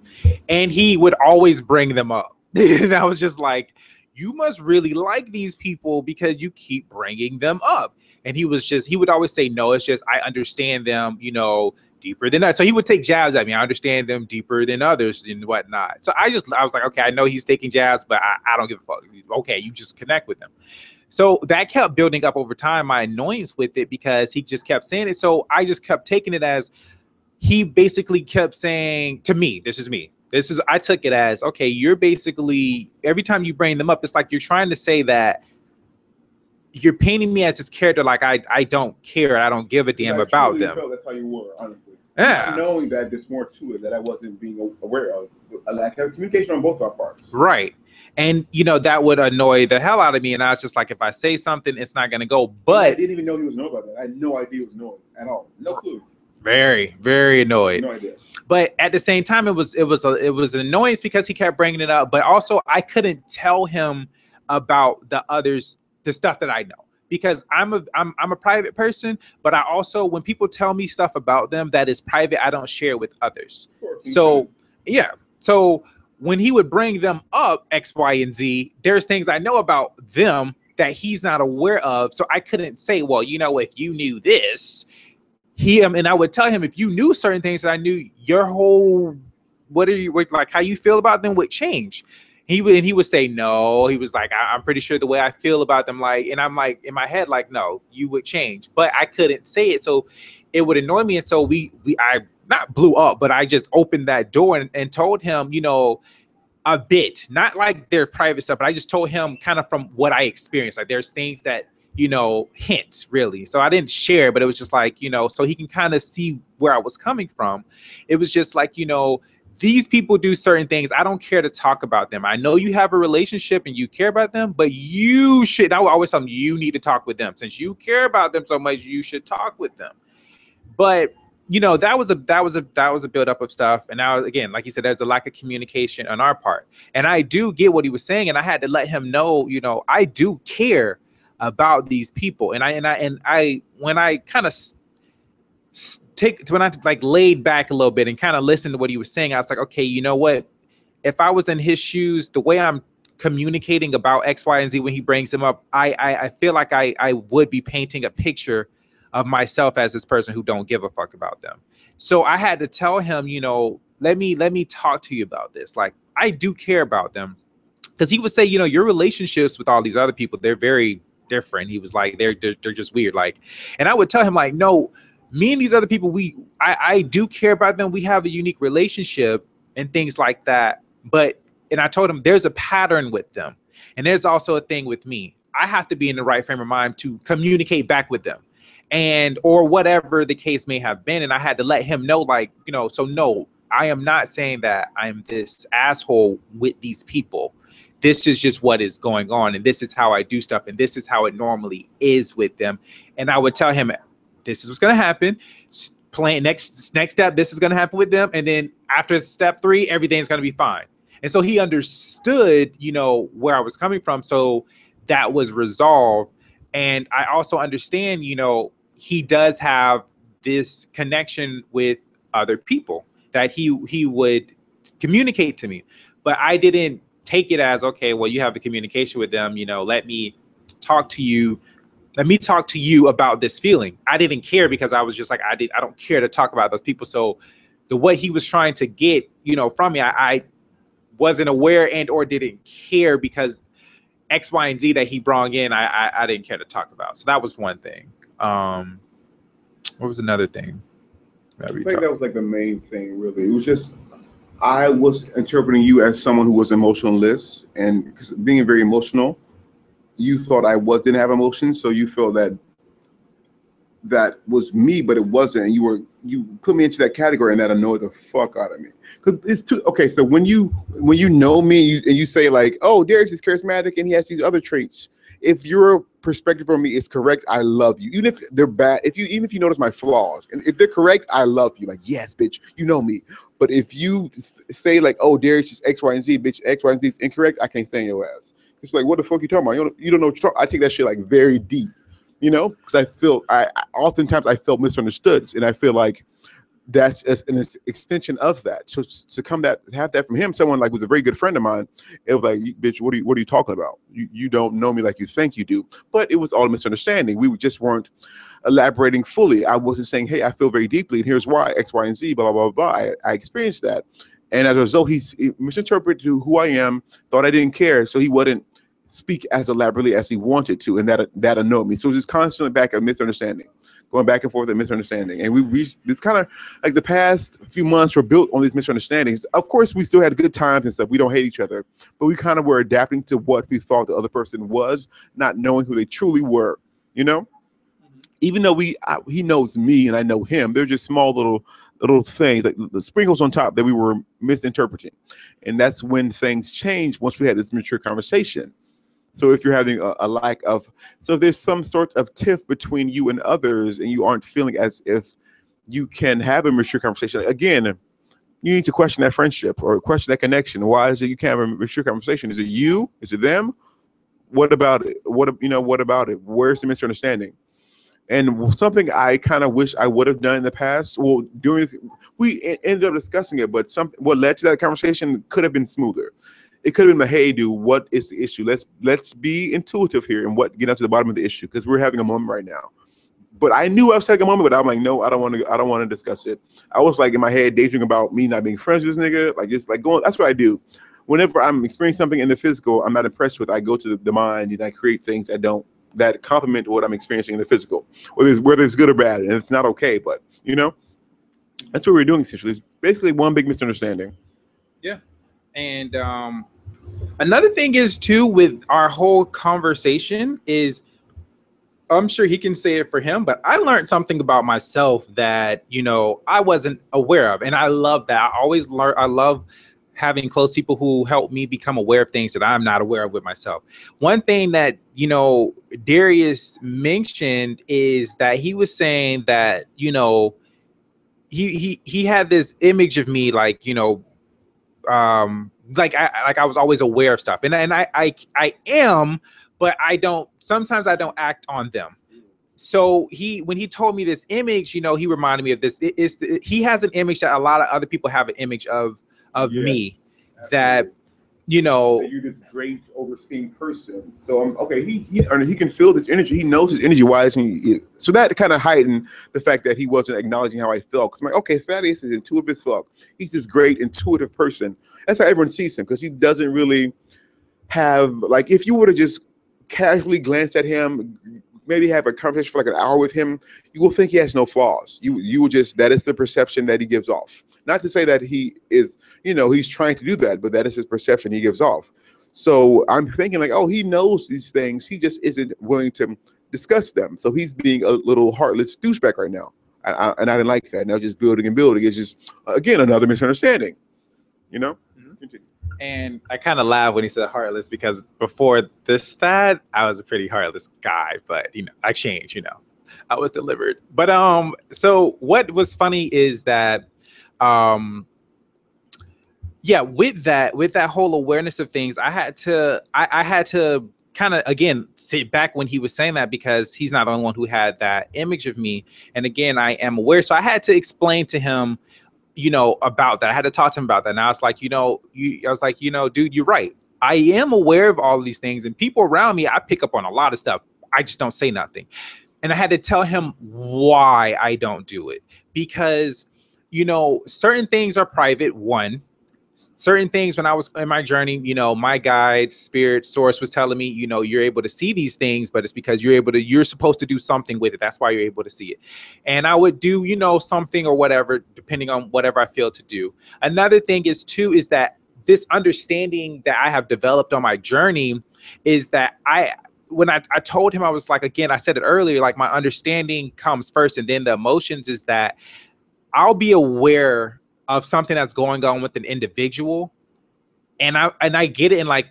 Speaker 2: and he would always bring them up. And I was just like, you must really like these people because you keep bringing them up. And he would always say, no, it's just, I understand them, you know, deeper than that. So he would take jabs at me. I understand them deeper than others and whatnot. So I was like, okay, I know he's taking jabs, but I don't give a fuck. Okay, you just connect with them. So that kept building up over time, my annoyance with it, because he just kept saying it. So I just kept taking it as, he basically kept saying to me, I took it as, okay, you're basically, every time you bring them up, it's like you're trying to say that you're painting me as this character, like I don't care, I don't give a damn about them.
Speaker 1: That's how you were, honestly.
Speaker 2: Yeah.
Speaker 1: Not knowing that there's more to it that I wasn't being aware of, a lack of communication on both our parts.
Speaker 2: Right. And that would annoy the hell out of me. And I was just like, if I say something, it's not gonna go. But
Speaker 1: I didn't even know he was annoyed about that. I had no idea he was annoyed at all. No clue.
Speaker 2: Very, very annoyed.
Speaker 1: No idea.
Speaker 2: But at the same time, it was an annoyance because he kept bringing it up. But also, I couldn't tell him about the others, the stuff that I know, because I'm a private person. But I also, when people tell me stuff about them that is private, I don't share with others. So yeah. So when he would bring them up, X, Y, and Z, there's things I know about them that he's not aware of. So I couldn't say, well, if you knew this. And I would tell him, if you knew certain things that I knew, your whole, how you feel about them would change. He would say, no. He was like, I'm pretty sure the way I feel about them, and I'm like, in my head, like, no, you would change. But I couldn't say it. So it would annoy me. And so I not blew up, but I just opened that door and told him, a bit, not like their private stuff, but I just told him kind of from what I experienced. Like, there's things that, hints really. So I didn't share, but it was just like, so he can kind of see where I was coming from. It was just like, these people do certain things. I don't care to talk about them. I know you have a relationship and you care about them, but you should, I would always tell them, you need to talk with them. Since you care about them so much, you should talk with them. But that was a buildup of stuff. And now, again, like you said, there's a lack of communication on our part. And I do get what he was saying. And I had to let him know, I do care about these people. And I when I kind of laid back a little bit and kind of listened to what he was saying, I was like, okay, you know what? If I was in his shoes, the way I'm communicating about X, Y, and Z when he brings them up, I feel like I would be painting a picture of myself as this person who don't give a fuck about them. So I had to tell him, let me talk to you about this. Like, I do care about them. Because he would say, your relationships with all these other people, they're very different. He was like, they're just weird. Like, and I would tell him, like, no, me and these other people, I do care about them. We have a unique relationship and things like that. And I told him there's a pattern with them. And there's also a thing with me. I have to be in the right frame of mind to communicate back with them. Or whatever the case may have been. And I had to let him know, like, so no, I am not saying that I'm this asshole with these people. This is just what is going on. And this is how I do stuff. And this is how it normally is with them. And I would tell him, this is what's going to happen. Next step, this is going to happen with them. And then after step 3, everything's going to be fine. And so he understood, where I was coming from. So that was resolved. And I also understand, he does have this connection with other people that he would communicate to me. But I didn't take it as, okay, well, you have a communication with them, let me talk to you about this feeling. I didn't care because I was just like, I don't care to talk about those people. So what he was trying to get, from me, I wasn't aware and or didn't care because X, Y, and Z that he brought in, I didn't care to talk about. So that was one thing. What was another thing?
Speaker 1: I think that was like the main thing, really. It was just, I was interpreting you as someone who was emotionless, and because being very emotional, you thought I didn't have emotions, so you felt that was me, but it wasn't. And you put me into that category, and that annoyed the fuck out of me. Because it's too okay. So when you know me and you say like, oh, Darius is charismatic and he has these other traits. If your perspective on me is correct, I love you. Even if they're bad, even if you notice my flaws, and if they're correct, I love you. Like, yes, bitch, you know me. But if you say like, oh, Darius is X, Y, and Z, bitch, X, Y, and Z is incorrect, I can't stand your ass. It's like, what the fuck you talking about? You don't know what you're talking. I take that shit like very deep, because I oftentimes I felt misunderstood, and I feel like that's an extension of that. So to have that from him, someone like was a very good friend of mine, it was like, bitch, what are you talking about? You don't know me like you think you do. But it was all a misunderstanding. We just weren't elaborating fully. I wasn't saying, hey, I feel very deeply, and here's why, X, Y, and Z, blah, blah, blah, blah. I experienced that. And as a result, he misinterpreted who I am, thought I didn't care, so he wouldn't speak as elaborately as he wanted to, and that annoyed me. So it was just constantly back of misunderstanding, going back and forth and misunderstanding. And it's kind of like the past few months were built on these misunderstandings. Of course, we still had good times and stuff. We don't hate each other, but we kind of were adapting to what we thought the other person was, not knowing who they truly were, you know? Even though he knows me and I know him, they're just small little things, like the sprinkles on top, that we were misinterpreting. And that's when things change once we had this mature conversation. So if you're having a lack of, so if there's some sort of tiff between you and others and you aren't feeling as if you can have a mature conversation, again, you need to question that friendship or question that connection. Why is it you can't have a mature conversation? Is it you? Is it them? What about it? What about it? Where's the misunderstanding? And something I kind of wish I would have done in the past, well, during this, we ended up discussing it, but what led to that conversation could have been smoother. It could have been, hey, dude, what is the issue? Let's be intuitive here and get down to the bottom of the issue, because we're having a moment right now. But I knew I was having a moment, but I'm like, no, I don't want to discuss it. I was like in my head daydreaming about me not being friends with this nigga, like just like going. That's what I do. Whenever I'm experiencing something in the physical I'm not impressed with, I go to the mind and I create things that complement what I'm experiencing in the physical, whether it's good or bad, and it's not okay. But that's what we're doing essentially. It's basically one big misunderstanding.
Speaker 2: Yeah, and another thing is too with our whole conversation is, I'm sure he can say it for him, but I learned something about myself that I wasn't aware of, and I love that. I always learn. I love having close people who help me become aware of things that I'm not aware of with myself. One thing that, Darius mentioned is that he was saying that, he had this image of me, like, I was always aware of stuff, and I am, but sometimes I don't act on them. So when he told me this image, he reminded me of this. He has an image that a lot of other people have an image of yes, me, that you're this great overseeing person. So okay, he can feel this energy. He knows his energy wise, so that kind of heightened the fact that he wasn't acknowledging how I felt. Because I'm like, okay, Thaddeus is intuitive as fuck. He's this great intuitive person. That's how everyone sees him, because he doesn't really have, like, if you were to just casually glance at him, maybe have a conversation for like an hour with him, you will think he has no flaws. You will just, that is the perception that he gives off. Not to say that he is, he's trying to do that, but that is his perception he gives off. So I'm thinking like, oh, he knows these things. He just isn't willing to discuss them. So he's being a little heartless douchebag right now. And I didn't like that. Now just building and building. It's just, again, another misunderstanding, And I kind of laughed when he said heartless, because before this, I was a pretty heartless guy, but I changed, I was delivered. But so what was funny is that with that whole awareness of things, I had to kind of, again, sit back when he was saying that, because he's not the only one who had that image of me. And again, I am aware. So I had to explain to him, about that. I had to talk to him about that. And I was like, dude, you're right. I am aware of all of these things, and people around me, I pick up on a lot of stuff. I just don't say nothing. And I had to tell him why I don't do it, because, certain things are private. One, certain things, when I was in my journey, my guide, spirit, source was telling me, you're able to see these things, but it's because you're supposed to do something with it. That's why you're able to see it. And I would do, something or whatever, depending on whatever I feel to do. Another thing is that this understanding that I have developed on my journey is that when I told him, I was like, again, I said it earlier, like my understanding comes first, and then the emotions, is that I'll be aware of something that's going on with an individual, and I get it in like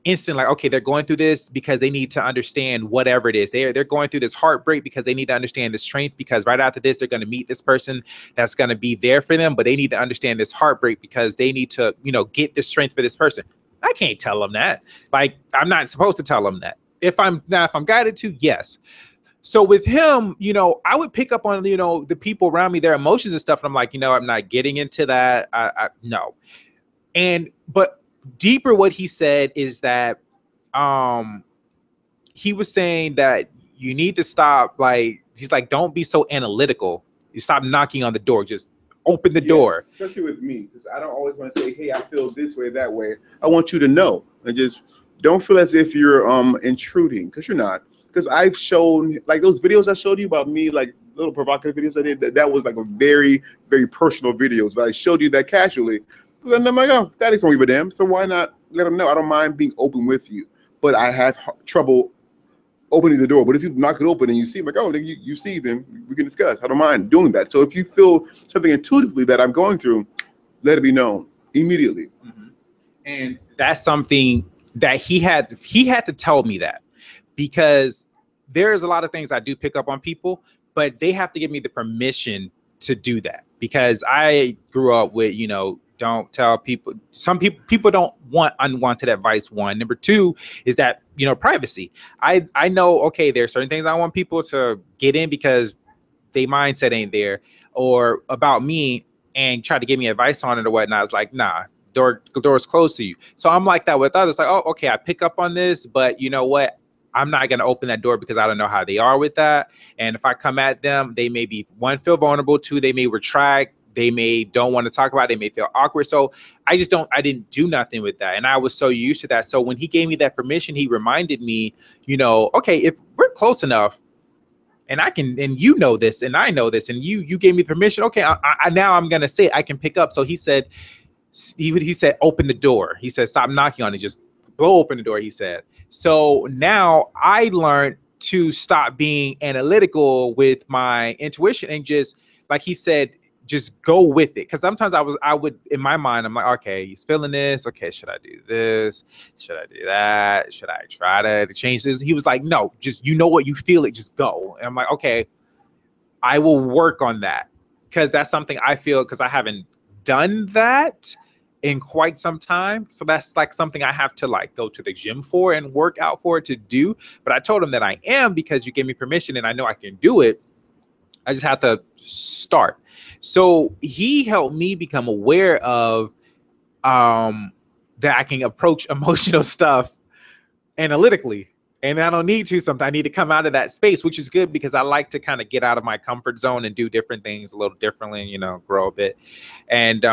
Speaker 2: instant, like, okay, they're going through this because they need to understand whatever it is. They're going through this heartbreak because they need to understand the strength, because right after this, they're going to meet this person that's going to be there for them, but they need to understand this heartbreak because they need to, get the strength for this person. I can't tell them that. Like, I'm not supposed to tell them that. If I'm guided to, yes. So with him, you know, I would pick up on, you know, the people around me, their emotions and stuff. And I'm like, you know, I'm not getting into that. No. But deeper, what he said is that he was saying that you need to stop, like, he's like, don't be so analytical. You stop knocking on the door, just open the door.
Speaker 1: Especially with me, because I don't always want to say, hey, I feel this way, that way. I want you to know, and just don't feel as if you're intruding, because you're not. Because I've shown, like, those videos I showed you about me, like little provocative videos I did, that was like a very, very personal videos, but I showed you that casually. Then I'm like, oh, that don't give a damn, so why not let them know? I don't mind being open with you, but I have trouble opening the door. But if you knock it open and you see, like, oh, then you see, then we can discuss. I don't mind doing that. So if you feel something intuitively that I'm going through, let it be known immediately.
Speaker 2: Mm-hmm. And that's something that he had to tell me, that because there's a lot of things I do pick up on people, but they have to give me the permission to do that, because I grew up with, you know, don't tell people. Some people don't want unwanted advice. One. Number two is that, you know, privacy. I know, okay, there are certain things I want people to get in because their mindset ain't there, or about me, and try to give me advice on it or whatnot. It's like, nah, door's closed to you. So I'm like that with others. Like, oh, okay, I pick up on this, but you know what? I'm not going to open that door because I don't know how they are with that. And if I come at them, they may be, one, feel vulnerable, two, they may retract, they may don't want to talk about it, they may feel awkward. So I didn't do nothing with that. And I was so used to that. So when he gave me that permission, he reminded me, you know, okay, if we're close enough, and I can, and you know this, and I know this, and you gave me permission. Okay, I now I'm gonna say it, I can pick up. So he said, open the door. He said, stop knocking on it, just blow open the door. He said. So now I learned to stop being analytical with my intuition and just, like he said, just go with it. Because sometimes I would in my mind, I'm like, okay, he's feeling this. Okay, should I do this? Should I do that? Should I try to change this? He was like, no, just, you know what, you feel it, just go. And I'm like, okay, I will work on that, because that's something I feel, because I haven't done that in quite some time. So that's like something I have to like go to the gym for and work out for it to do. But I told him that I am, because you gave me permission and I know I can do it. I just have to start. So he helped me become aware of that I can approach emotional stuff analytically. And I don't need to sometimes. I need to come out of that space, which is good, because I like to kind of get out of my comfort zone and do different things a little differently, you know, grow a bit. And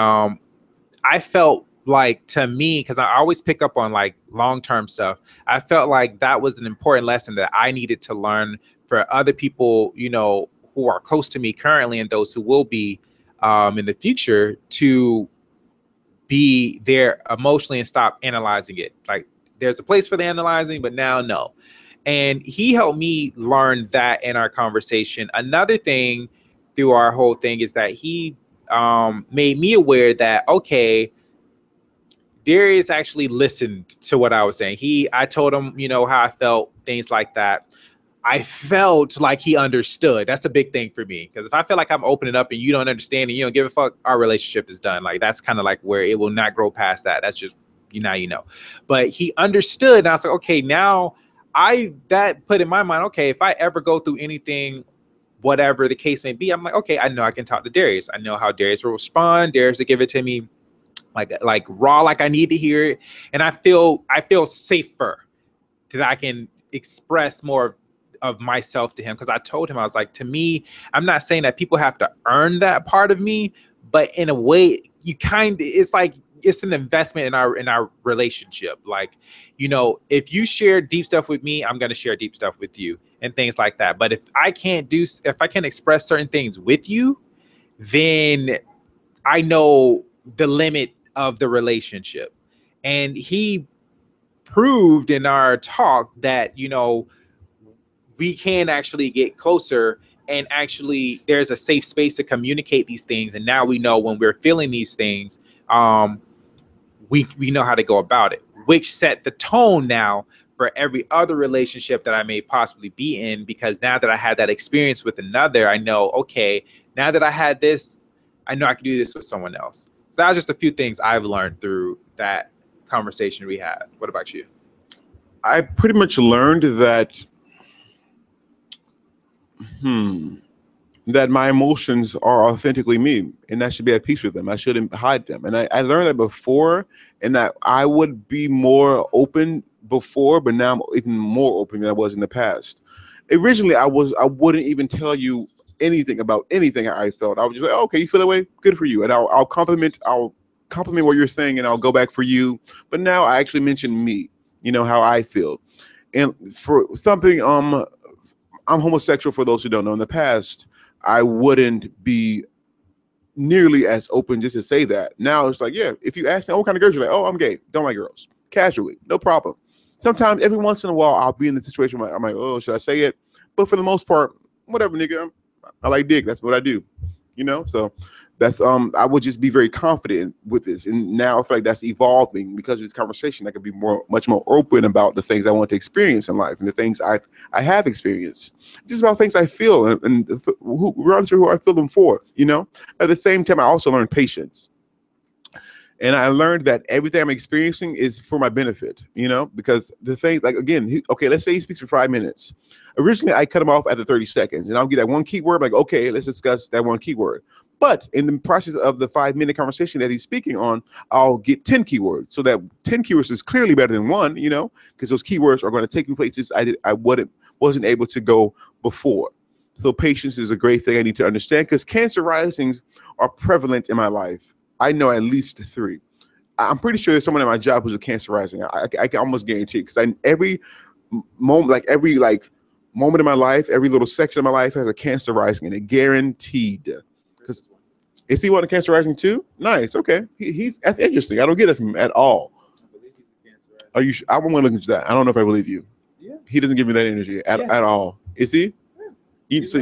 Speaker 2: I felt like, to me, because I always pick up on like long-term stuff, I felt like that was an important lesson that I needed to learn for other people, you know, who are close to me currently and those who will be in the future, to be there emotionally and stop analyzing it. Like, there's a place for the analyzing, but now no. And he helped me learn that in our conversation. Another thing through our whole thing is that he made me aware that, okay, Darius actually listened to what I was saying. I told him, you know, how I felt, things like that. I felt like he understood. That's a big thing for me, because if I feel like I'm opening up and you don't understand and you don't give a fuck, our relationship is done. Like, that's kind of like where it will not grow past that. That's just, you know. But he understood, and I was like, okay, now that put in my mind, okay, if I ever go through anything, whatever the case may be, I'm like, okay, I know I can talk to Darius. I know how Darius will respond. Darius will give it to me like raw, like I need to hear it, and I feel safer that I can express more of myself to him. Because I told him, I was like, to me, I'm not saying that people have to earn that part of me, but in a way, it's like, it's an investment in our relationship. Like, you know, if you share deep stuff with me, I'm going to share deep stuff with you and things like that. But if I can't express certain things with you, then I know the limit of the relationship. And he proved in our talk that, you know, we can actually get closer, and actually there's a safe space to communicate these things. And now we know when we're feeling these things, we know how to go about it, which set the tone now for every other relationship that I may possibly be in. Because now that I had that experience with another, I know, okay, now that I had this, I know I can do this with someone else. So that was just a few things I've learned through that conversation we had. What about you?
Speaker 1: I pretty much learned that That my emotions are authentically me, and I should be at peace with them. I shouldn't hide them. And I learned that before, and that I would be more open before, but now I'm even more open than I was in the past. Originally, I wouldn't even tell you anything about anything I felt. I was just like, oh, okay, you feel that way? Good for you. And I'll compliment what you're saying, and I'll go back for you. But now I actually mention me, how I feel. And for something, I'm homosexual, for those who don't know. In the past, I wouldn't be nearly as open just to say that. Now it's like, yeah, if you ask me, oh, what kind of girls, you're like, oh, I'm gay, don't like girls. Casually, no problem. Sometimes, every once in a while, I'll be in the situation where I'm like, oh, should I say it? But for the most part, whatever, nigga. I like dick. That's what I do. So that's I would just be very confident with this. And now I feel like that's evolving because of this conversation. I could be much more open about the things I want to experience in life and the things I have experienced. Just about things I feel and regardless of who I feel them for. At the same time, I also learned patience. And I learned that everything I'm experiencing is for my benefit, because the things, like, again, okay, let's say he speaks for 5 minutes. Originally, I cut him off after 30 seconds, and I'll get that one keyword, like, okay, let's discuss that one keyword. But in the process of the 5-minute conversation that he's speaking on, I'll get 10 keywords. So that 10 keywords is clearly better than one, because those keywords are going to take me places I wasn't able to go before. So patience is a great thing I need to understand, because cancer risings are prevalent in my life. I know at least 3. I'm pretty sure there's someone at my job who's a cancer rising. I can almost guarantee, because every moment, every moment in my life, every little section of my life has a cancer rising in it, guaranteed. Because is he one of cancer rising too? Nice, okay. That's interesting. I don't get that from him at all. Are you? I'm going to look into that. I don't know if I believe you.
Speaker 2: Yeah.
Speaker 1: He doesn't give me that energy at all. Is he? Yeah. So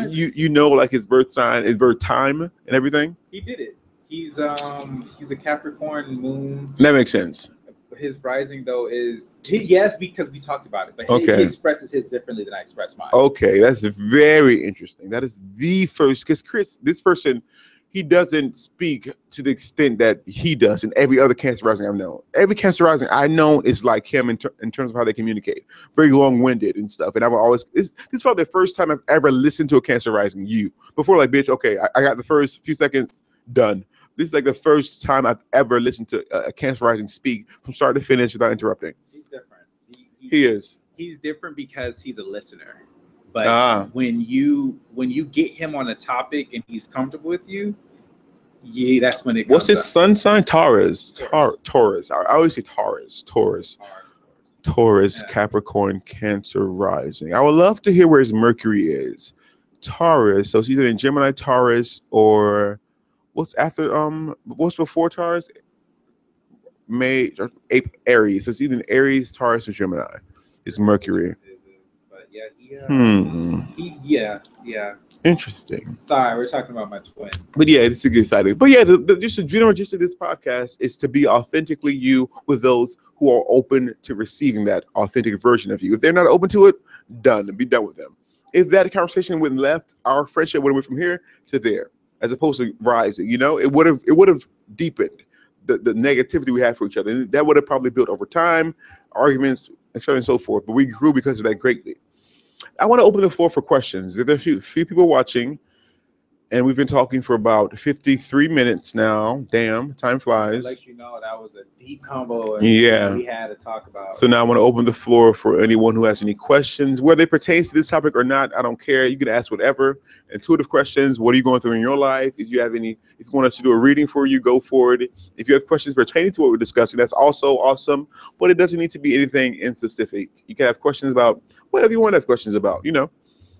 Speaker 1: like his birth sign, his birth time, and everything.
Speaker 2: He did it. He's a Capricorn moon.
Speaker 1: That makes sense.
Speaker 2: His rising though is yes, because we talked about it, but he expresses his differently than I express mine. Okay,
Speaker 1: that's very interesting. That is the first, because Chris, this person, he doesn't speak to the extent that he does in every other cancer rising I've known. Every cancer rising I know is like him in terms of how they communicate, very long-winded and stuff. And I would always, this is probably the first time I've ever listened to a cancer rising before, like, bitch, okay, I got the first few seconds done. This is like the first time I've ever listened to a cancer rising speak from start to finish without interrupting.
Speaker 2: He's different.
Speaker 1: He is.
Speaker 2: He's different because he's a listener. But when you get him on a topic and he's comfortable with you, that's when it comes.
Speaker 1: What's his sun sign? Taurus. Taurus. I always say Taurus. Taurus, yeah. Capricorn, Cancer rising. I would love to hear where his Mercury is. Taurus. So it's either in Gemini, Taurus, or what's before Taurus? May or Aries. So it's either Aries, Taurus, or Gemini. It's Mercury.
Speaker 2: But yeah,
Speaker 1: Interesting.
Speaker 2: Sorry, we're talking about my twin.
Speaker 1: But yeah, this is exciting. But yeah, just the general gist of this podcast is to be authentically you with those who are open to receiving that authentic version of you. If they're not open to it, done. Be done with them. If that conversation went left, our friendship would have went from here to there, as opposed to rising. It would have deepened the negativity we had for each other. And that would have probably built over time, arguments, and so on and so forth. But we grew because of that greatly. I want to open the floor for questions. There's a few people watching, and we've been talking for about 53 minutes now. Damn, time flies.
Speaker 2: I'll let you know that was a deep combo. And we had to talk about.
Speaker 1: So now I want to open the floor for anyone who has any questions, whether it pertains to this topic or not. I don't care. You can ask whatever. Intuitive questions. What are you going through in your life? If you want us to do a reading for you, go for it. If you have questions pertaining to what we're discussing, that's also awesome. But it doesn't need to be anything in specific. You can have questions about whatever you want to have questions about,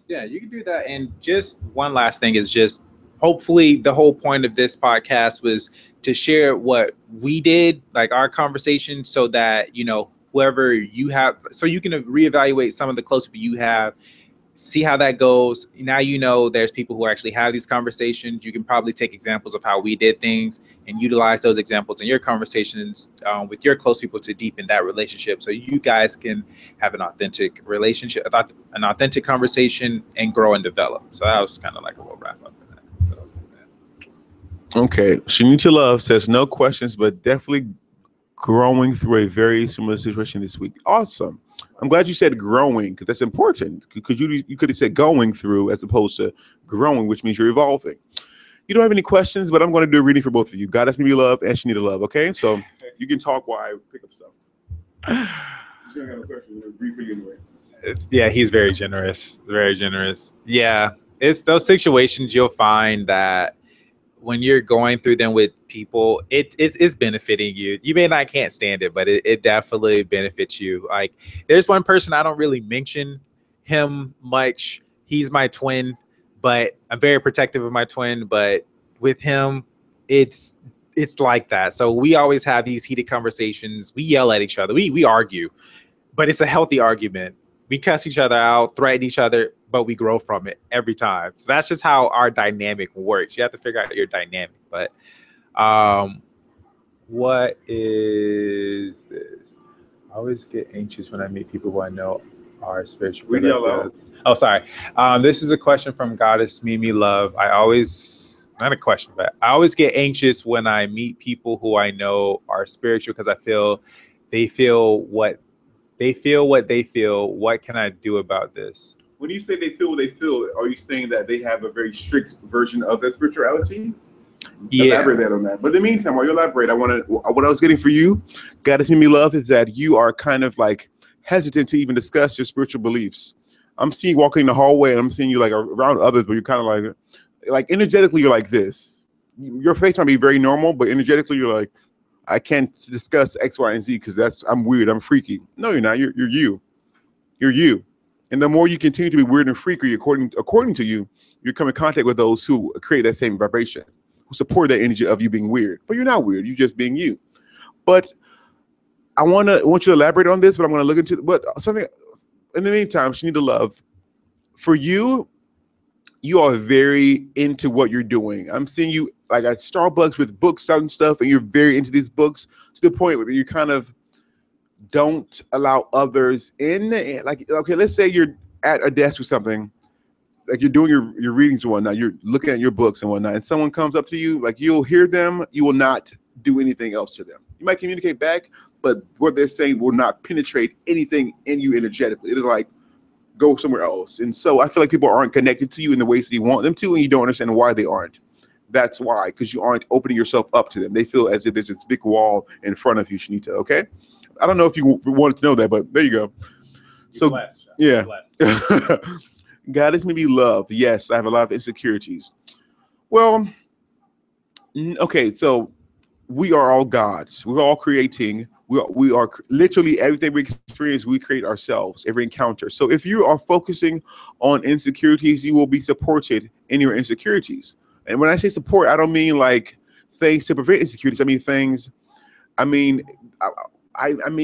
Speaker 2: Yeah, you can do that. And just one last thing is just hopefully the whole point of this podcast was to share what we did, like our conversation, so that, whoever you have, so you can reevaluate some of the close people you have, see how that goes. Now, there's people who actually have these conversations. You can probably take examples of how we did things and utilize those examples in your conversations with your close people to deepen that relationship, so you guys can have an authentic relationship, an authentic conversation, and grow and develop. So that was kind of like a little wrap up for that. So,
Speaker 1: okay. Shanita Love says no questions, but definitely growing through a very similar situation this week. Awesome. I'm glad you said growing, because that's important. Because you could have said going through as opposed to growing, which means you're evolving. You don't have any questions, but I'm going to do a reading for both of you. God has me love, and she need love. Okay, so you can talk while I pick up stuff. She's gonna have a question. Read for you anyway.
Speaker 2: Yeah, he's very generous. Very generous. Yeah, it's those situations you'll find that when you're going through them with people, it's benefiting you. You may not can't stand it, but it definitely benefits you. Like there's one person I don't really mention him much. He's my twin, but I'm very protective of my twin. But with him, it's like that. So we always have these heated conversations. We yell at each other. We argue, but it's a healthy argument. We cuss each other out, threaten each other, but we grow from it every time. So that's just how our dynamic works. You have to figure out your dynamic. But what is this? I always get anxious when I meet people who I know are spiritual.
Speaker 1: Read it out loud.
Speaker 2: Oh, sorry. This is a question from Goddess Mimi Love. Not a question, but I always get anxious when I meet people who I know are spiritual because I feel they feel what they feel. What can I do about this?
Speaker 1: When you say they feel what they feel, are you saying that they have a very strict version of their spirituality?
Speaker 2: Yeah.
Speaker 1: Elaborate on that. But in the meantime, while you elaborate, what I was getting for you, Goddess Mimi Love, is that you are kind of like hesitant to even discuss your spiritual beliefs. I'm seeing you walking in the hallway, and I'm seeing you like around others, but you're kind of like energetically, you're like this. Your face might be very normal, but energetically, you're like, I can't discuss X, Y, and Z because I'm weird. I'm freaky. No, you're not. You're you. You're you. And the more you continue to be weird and freaky, according to you, you come in contact with those who create that same vibration, who support that energy of you being weird. But you're not weird. You're just being you. But I want you to elaborate on this, but I'm going to look into but something. In the meantime, she need to love. For you, you are very into what you're doing. I'm seeing you like at Starbucks with books out and stuff, and you're very into these books to the point where you kind of don't allow others in. Like, okay, let's say you're at a desk or something, like you're doing your readings and whatnot, you're looking at your books and whatnot, and someone comes up to you, like you'll hear them, you will not do anything else to them. You might communicate back, but what they're saying will not penetrate anything in you energetically. It'll like go somewhere else. And so I feel like people aren't connected to you in the ways that you want them to, and you don't understand why they aren't. That's why, because you aren't opening yourself up to them. They feel as if there's this big wall in front of you, Shanita, okay? I don't know if you wanted to know that, but there you go. So, blessed, yeah. Goddess Mimi Love. Yes, I have a lot of insecurities. Well, okay, so we are all gods. We're all creating. We are literally everything we experience, we create ourselves, every encounter. So if you are focusing on insecurities, you will be supported in your insecurities. And when I say support, I don't mean like things to prevent insecurities. I mean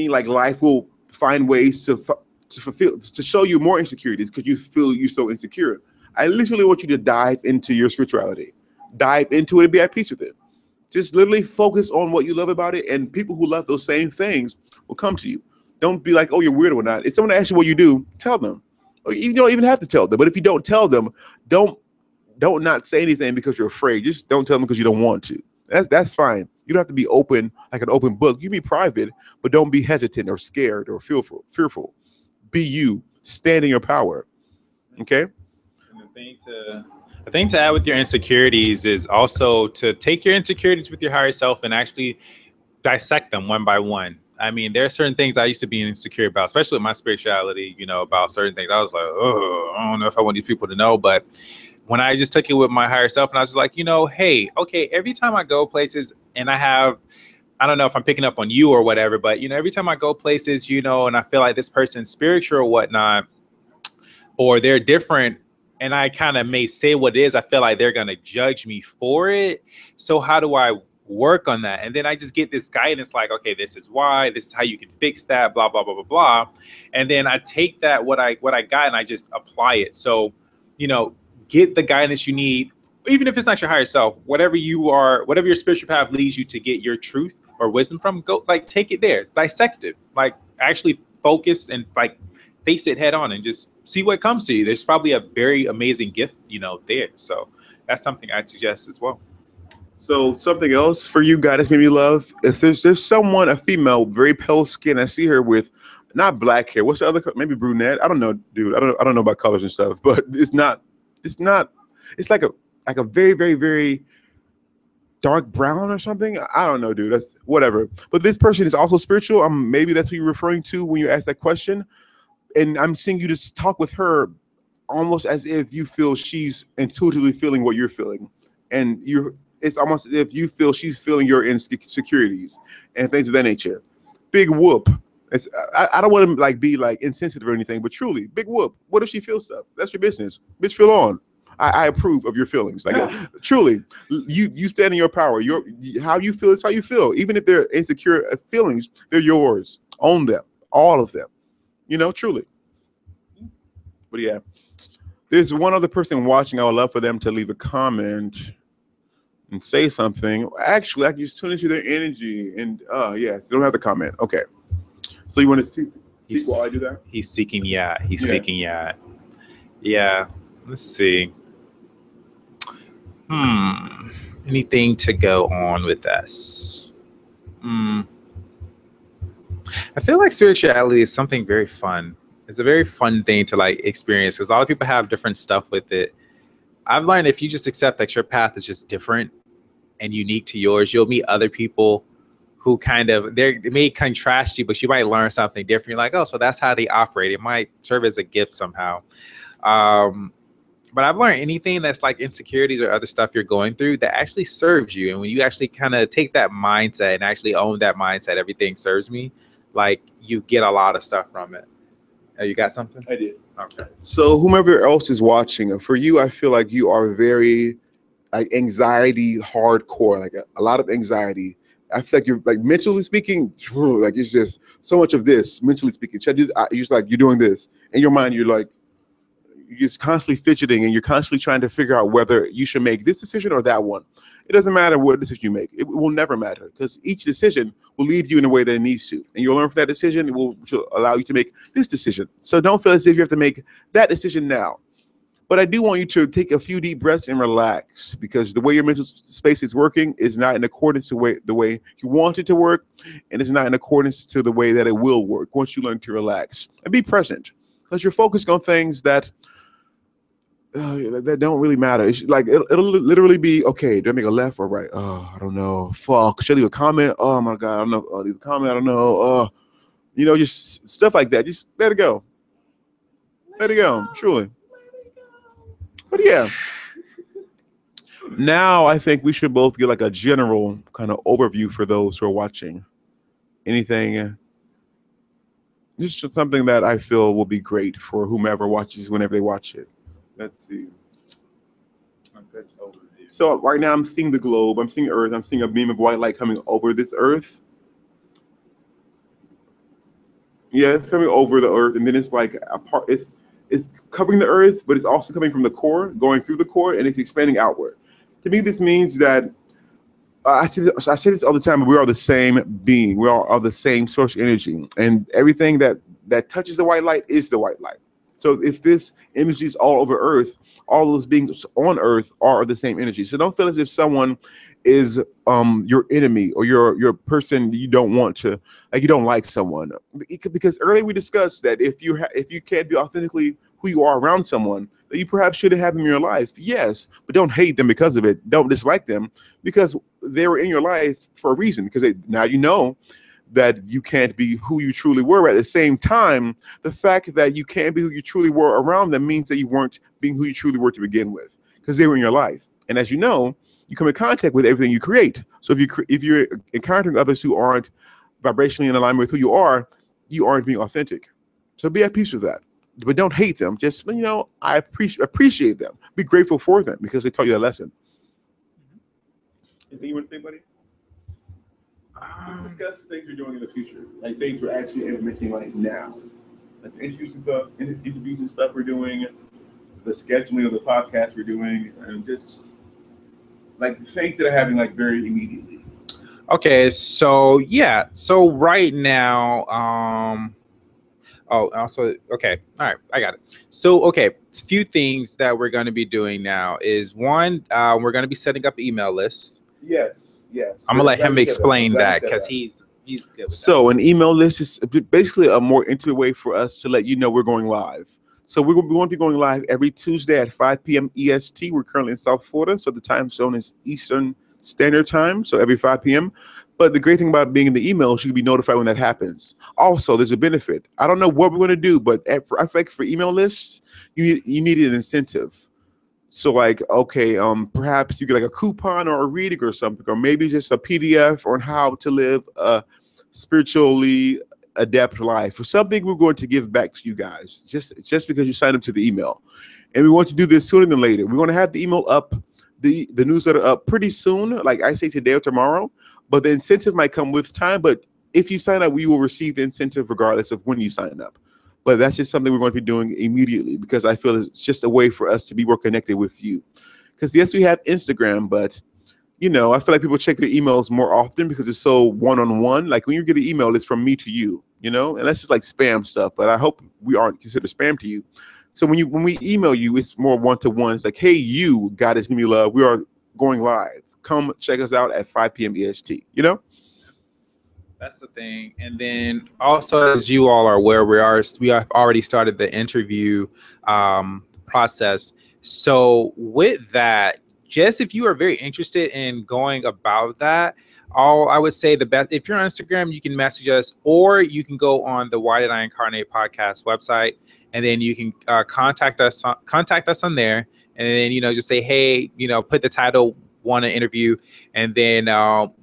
Speaker 1: like life will find ways to show you more insecurities because you feel you're so insecure. I literally want you to dive into your spirituality. Dive into it and be at peace with it. Just literally focus on what you love about it, and people who love those same things will come to you. Don't be like, oh, you're weird or not. If someone asks you what you do, tell them. Or you don't even have to tell them. But if you don't tell them, don't not say anything because you're afraid. Just don't tell them because you don't want to. That's fine. You don't have to be open like an open book. You be private, but don't be hesitant or scared or fearful. Be you. Stand in your power. Okay?
Speaker 2: And the thing to add with your insecurities is also to take your insecurities with your higher self and actually dissect them one by one. I mean, there are certain things I used to be insecure about, especially with my spirituality, about certain things. I was like, oh, I don't know if I want these people to know. But when I just took it with my higher self and I was like, hey, okay, every time I go places and I don't know if I'm picking up on you or whatever, but, every time I go places, and I feel like this person's spiritual or whatnot, or they're different, and I kind of may say what it is, I feel like they're going to judge me for it. So how do I work on that? And then I just get this guidance like, okay, this is why, this is how you can fix that, blah, blah, blah, blah, blah. And then I take that, what I got, and I just apply it. So, get the guidance you need, even if it's not your higher self, whatever your spiritual path leads you to get your truth or wisdom from, go like take it there, dissect it, like actually focus and like face it head on and just see what comes to you. There's probably a very amazing gift, there. So that's something I'd suggest as well.
Speaker 1: So something else for you, Goddess Mimi Love, if there's someone, a female, very pale skin, I see her with not black hair. What's the other? Maybe brunette. I don't know, dude. I don't know about colors and stuff. But it's not. It's not. It's like a very very very dark brown or something. I don't know, dude. That's whatever. But this person is also spiritual. Maybe that's what you're referring to when you ask that question. And I'm seeing you just talk with her almost as if you feel she's intuitively feeling what you're feeling, and it's almost as if you feel she's feeling your insecurities and things of that nature. Big whoop. I don't want to like be like insensitive or anything, but truly, big whoop. What if she feels stuff? That's your business, bitch. Feel on. I approve of your feelings. Like truly, you stand in your power. How you feel is how you feel. Even if they're insecure feelings, they're yours. Own them, all of them. Truly. But yeah, there's one other person watching. I would love for them to leave a comment and say something. Actually, I can just tune into their energy. And yes, they don't have to comment. Okay. So you want to see while I do that?
Speaker 2: He's seeking seeking Yeah. Let's see. Anything to go on with us? I feel like spirituality is something very fun. It's a very fun thing to like experience because a lot of people have different stuff with it. I've learned if you just accept that your path is just different and unique to yours, you'll meet other people who they may contrast you, but you might learn something different. You're like, oh, so that's how they operate. It might serve as a gift somehow. But I've learned anything that's like insecurities or other stuff you're going through that actually serves you. And when you actually kind of take that mindset and actually own that mindset, everything serves me, like you get a lot of stuff from it. Oh, you got something?
Speaker 1: I did.
Speaker 2: Okay.
Speaker 1: So whomever else is watching, for you, I feel like you are very like anxiety hardcore, like a lot of anxiety. I feel like you're like mentally speaking, like it's just so much of this mentally speaking. Should I do? You're just like you're doing this in your mind. You're just constantly fidgeting and you're constantly trying to figure out whether you should make this decision or that one. It doesn't matter what decision you make. It will never matter because each decision will lead you in a way that it needs to. And you'll learn from that decision. It will allow you to make this decision. So don't feel as if you have to make that decision now. But I do want you to take a few deep breaths and relax because the way your mental space is working is not in accordance to the way you want it to work. And it's not in accordance to the way that it will work once you learn to relax and be present because you're focused on things that don't really matter. It's like it'll literally be okay. Do I make a left or right? Oh, I don't know. Fuck. Should I leave a comment? Oh my god, I don't know. Leave a comment. I don't know. Just stuff like that. Just let it go. Let it go. Truly. But yeah. Now I think we should both get like a general kind of overview for those who are watching. Anything. Just something that I feel will be great for whomever watches whenever they watch it. Let's see. So right now I'm seeing the globe. I'm seeing Earth. I'm seeing a beam of white light coming over this Earth. Yeah, it's coming over the Earth, and then it's like a part. It's covering the Earth, but it's also coming from the core, going through the core, and it's expanding outward. To me, this means that I say this all the time. But we are the same being. We are the same source energy, and everything that touches the white light is the white light. So if this energy is all over Earth, all those beings on Earth are the same energy. So don't feel as if someone is your enemy or your person you don't want to, like you don't like someone. Because earlier we discussed that if you can't be authentically who you are around someone, that you perhaps shouldn't have them in your life. Yes, but don't hate them because of it. Don't dislike them because they were in your life for a reason. Because now you know that you can't be who you truly were. At the same time, the fact that you can't be who you truly were around them means that you weren't being who you truly were to begin with, because they were in your life. And as you know, you come in contact with everything you create. So if you're encountering others who aren't vibrationally in alignment with who you aren't being authentic. So be at peace with that. But don't hate them. Just, I appreciate them. Be grateful for them because they taught you a lesson. Anything you want to say, buddy? Let's discuss things we're doing in the future, like things we're actually implementing right now, like the interviews and stuff we're doing, the scheduling of the podcast we're doing, and just like the things that are happening like very immediately.
Speaker 2: Okay, so yeah, so right now, okay, all right, I got it. So okay, a few things that we're going to be doing now is one, we're going to be setting up an email list.
Speaker 1: Yes.
Speaker 2: I'm gonna let him explain that because he's He's good with
Speaker 1: So an email list is basically a more intimate way for us to let you know we're going live. So we won't be going live every Tuesday at 5 p.m. EST. We're currently in South Florida, so the time zone is Eastern Standard Time, so every 5 p.m. But the great thing about being in the email is you can be notified when that happens. Also, there's a benefit. I don't know what we're going to do, but I feel like for email lists, you need an incentive. So like, okay, perhaps you get like a coupon or a reading or something, or maybe just a PDF on how to live a spiritually adept life, or something we're going to give back to you guys just because you signed up to the email. And we want to do this sooner than later. We're going to have the email up, the newsletter up pretty soon, like I say today or tomorrow, but the incentive might come with time. But if you sign up, you will receive the incentive regardless of when you sign up. But that's just something we're going to be doing immediately because I feel it's just a way for us to be more connected with you. Because yes, we have Instagram, but I feel like people check their emails more often because it's so one-on-one. Like when you get an email, it's from me to you, and that's just like spam stuff. But I hope we aren't considered spam to you. So when we email you, it's more one-to-one. It's like, hey, you, God is giving you love. We are going live. Come check us out at 5 p.m. EST.
Speaker 2: That's the thing. And then also, as you all are aware, we have already started the interview process. So with that, just if you are very interested in going about that, I would say the best, if you're on Instagram, you can message us, or you can go on the Why Did I Incarnate podcast website, and then you can contact us on there, and then just say, hey, put the title, want to interview, and then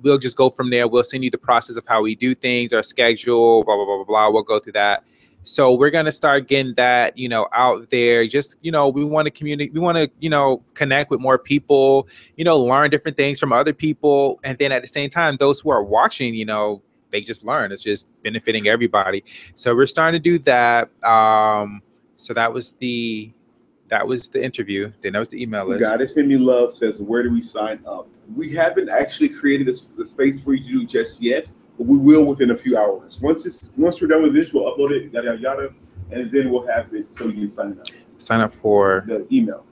Speaker 2: we'll just go from there. We'll send you the process of how we do things, our schedule, blah blah blah blah blah. We'll go through that. So we're gonna start getting that out there. Just we want to communicate. We want to connect with more people. Learn different things from other people, and then at the same time, those who are watching, they just learn. It's just benefiting everybody. So we're starting to do that. So that was the interview. Then that was the email list.
Speaker 1: God It's Made Me Love says, where do we sign up? We haven't actually created the space for you to do just yet, but we will within a few hours. Once we're done with this, we'll upload it, yada, yada, yada, and then we'll have it so you can sign up.
Speaker 2: Sign up for
Speaker 1: the email.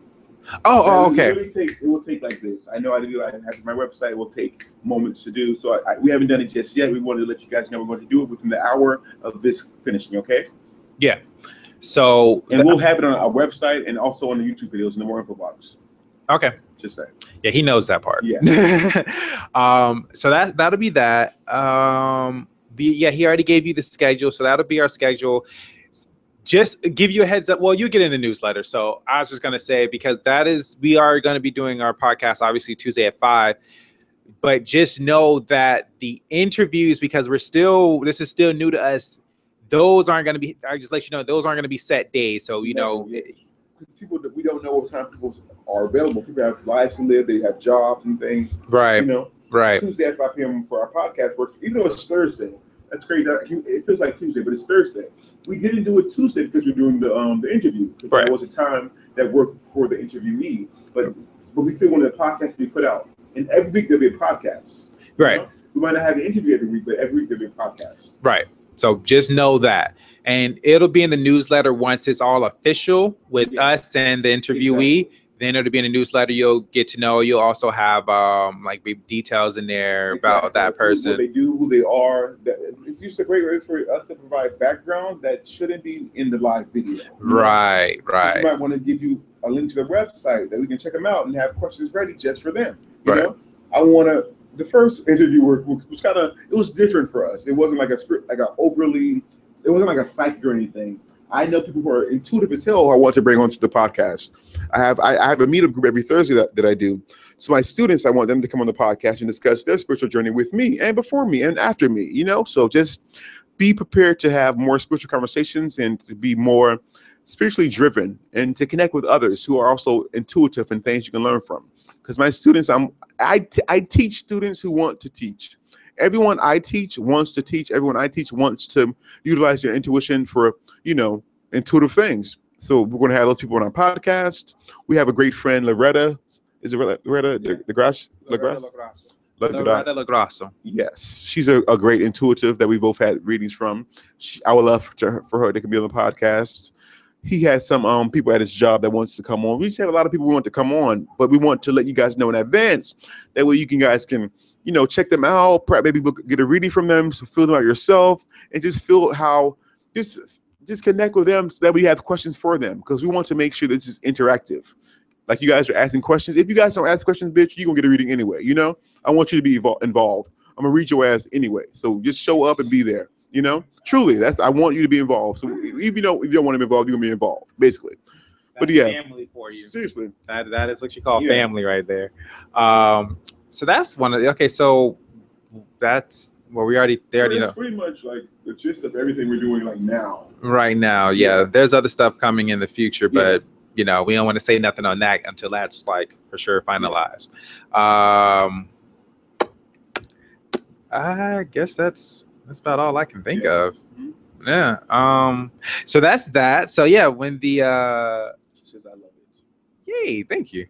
Speaker 2: Okay.
Speaker 1: It will take like this. I know I have my website. It will take moments to do. So we haven't done it just yet. We wanted to let you guys know we're going to do it within the hour of this finishing, okay?
Speaker 2: Yeah. So
Speaker 1: we'll have it on our website and also on the YouTube videos in the more info box.
Speaker 2: Okay.
Speaker 1: Just saying.
Speaker 2: Yeah, he knows that part.
Speaker 1: Yeah.
Speaker 2: So that'll be that. He already gave you the schedule, so that'll be our schedule. Just give you a heads up. Well, you get in the newsletter. So I was just gonna say, because we are gonna be doing our podcast obviously Tuesday at 5. But just know that the interviews, because this is still new to us, those aren't going to be, I just let you know, those aren't going to be set days. So,
Speaker 1: people that we don't know what time people are available. People have lives to live. They have jobs and things.
Speaker 2: Right. Right.
Speaker 1: Tuesday at 5 p.m. for our podcast works, even though it's Thursday. That's crazy. It feels like Tuesday, but it's Thursday. We didn't do it Tuesday because we're doing the interview. Because
Speaker 2: right.
Speaker 1: That was a time that worked for the interviewee. But we still wanted the podcast to be put out. And every week there'll be a podcast.
Speaker 2: Right.
Speaker 1: We might not have an interview every week, but every week there'll be a podcast.
Speaker 2: Right. So just know that. And it'll be in the newsletter once it's all official with us and the interviewee. Exactly. Then it'll be in the newsletter. You'll get to know. You'll also have details in there about that person.
Speaker 1: What they do, who they are. It's just a great way for us to provide background that shouldn't be in the live video.
Speaker 2: Right.
Speaker 1: We might want to give you a link to their website that we can check them out and have questions ready just for them. You know? I want to. The first interview was kind of, it was different for us. It wasn't like it wasn't like a psychic or anything. I know people who are intuitive as hell who I want to bring onto the podcast. I have a meetup group every Thursday that I do. So my students, I want them to come on the podcast and discuss their spiritual journey with me and before me and after me, So just be prepared to have more spiritual conversations and to be more spiritually driven and to connect with others who are also intuitive and things you can learn from. Because my students, I teach students who want to teach. Everyone I teach wants to teach. Everyone I teach wants to utilize their intuition for, intuitive things. So we're going to have those people on our podcast. We have a great friend, Loretta. Is it Loretta LaGrasso?
Speaker 2: Loretta LaGrasso.
Speaker 1: Yes. She's a great intuitive that we both had readings from. I would love for her to be on the podcast. He has some people at his job that wants to come on. We just have a lot of people who want to come on, but we want to let you guys know in advance. That way you guys can you know, check them out, maybe get a reading from them, so feel them out yourself, and just feel how just connect with them so that we have questions for them, because we want to make sure this is interactive. Like you guys are asking questions. If you guys don't ask questions, bitch, you're gonna get a reading anyway. You know, I want you to be involved. I'm gonna read your ass anyway. So just show up and be there. You know, truly, I want you to be involved. So even though if you don't want to be involved, you're gonna be involved, basically. But yeah,
Speaker 2: family for you.
Speaker 1: Seriously,
Speaker 2: that is what you call family right there. So that's one of the, okay. So that's well, they already know.
Speaker 1: Pretty much like the gist of everything we're doing like now.
Speaker 2: Right now, yeah. There's other stuff coming in the future, but you know, we don't want to say nothing on that until that's like for sure finalized. I guess that's about all I can think of. Yeah. So that's that. So yeah, when the she says I love it. Yay, thank you.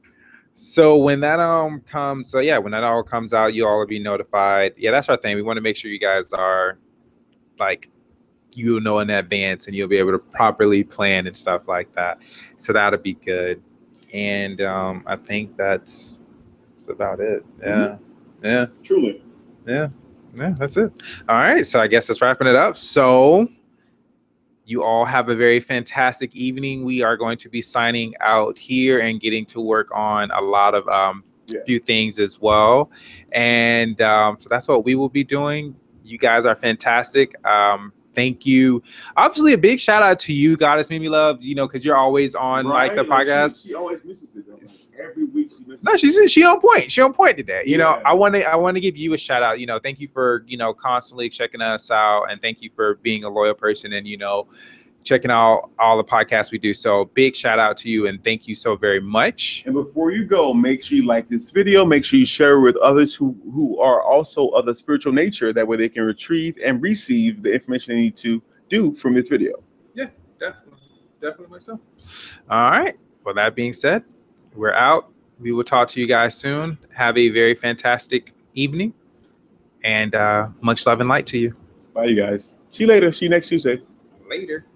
Speaker 2: So when that comes, so yeah, when that all comes out, you all will be notified. Yeah, that's our thing. We want to make sure you guys are like, you'll know in advance and you'll be able to properly plan and stuff like that. So that'll be good. And I think that's about it. Yeah. Yeah.
Speaker 1: Truly.
Speaker 2: Yeah. Yeah, that's it. All right. So I guess that's wrapping it up. So you all have a very fantastic evening. We are going to be signing out here and getting to work on a lot of few things as well. And so that's what we will be doing. You guys are fantastic. Thank you. Obviously, a big shout out to you, Goddess Mimi Love, you know, because you're always on like the podcast.
Speaker 1: She always misses it though. Like, every week she misses
Speaker 2: No, she on point. She on point today. You know, I want to give you a shout out. You know, thank you for, you know, constantly checking us out, and thank you for being a loyal person and, you know, checking out all the podcasts we do. So big shout out to you and thank you so very much.
Speaker 1: And before you go, make sure you like this video. Make sure you share it with others who are also of the spiritual nature. That way they can retrieve and receive the information they need to do from this video.
Speaker 2: Yeah, definitely so. All right. Well, that being said, we're out. We will talk to you guys soon. Have a very fantastic evening and much love and light to you.
Speaker 1: Bye, you guys. See you later. See you next Tuesday.
Speaker 2: Later.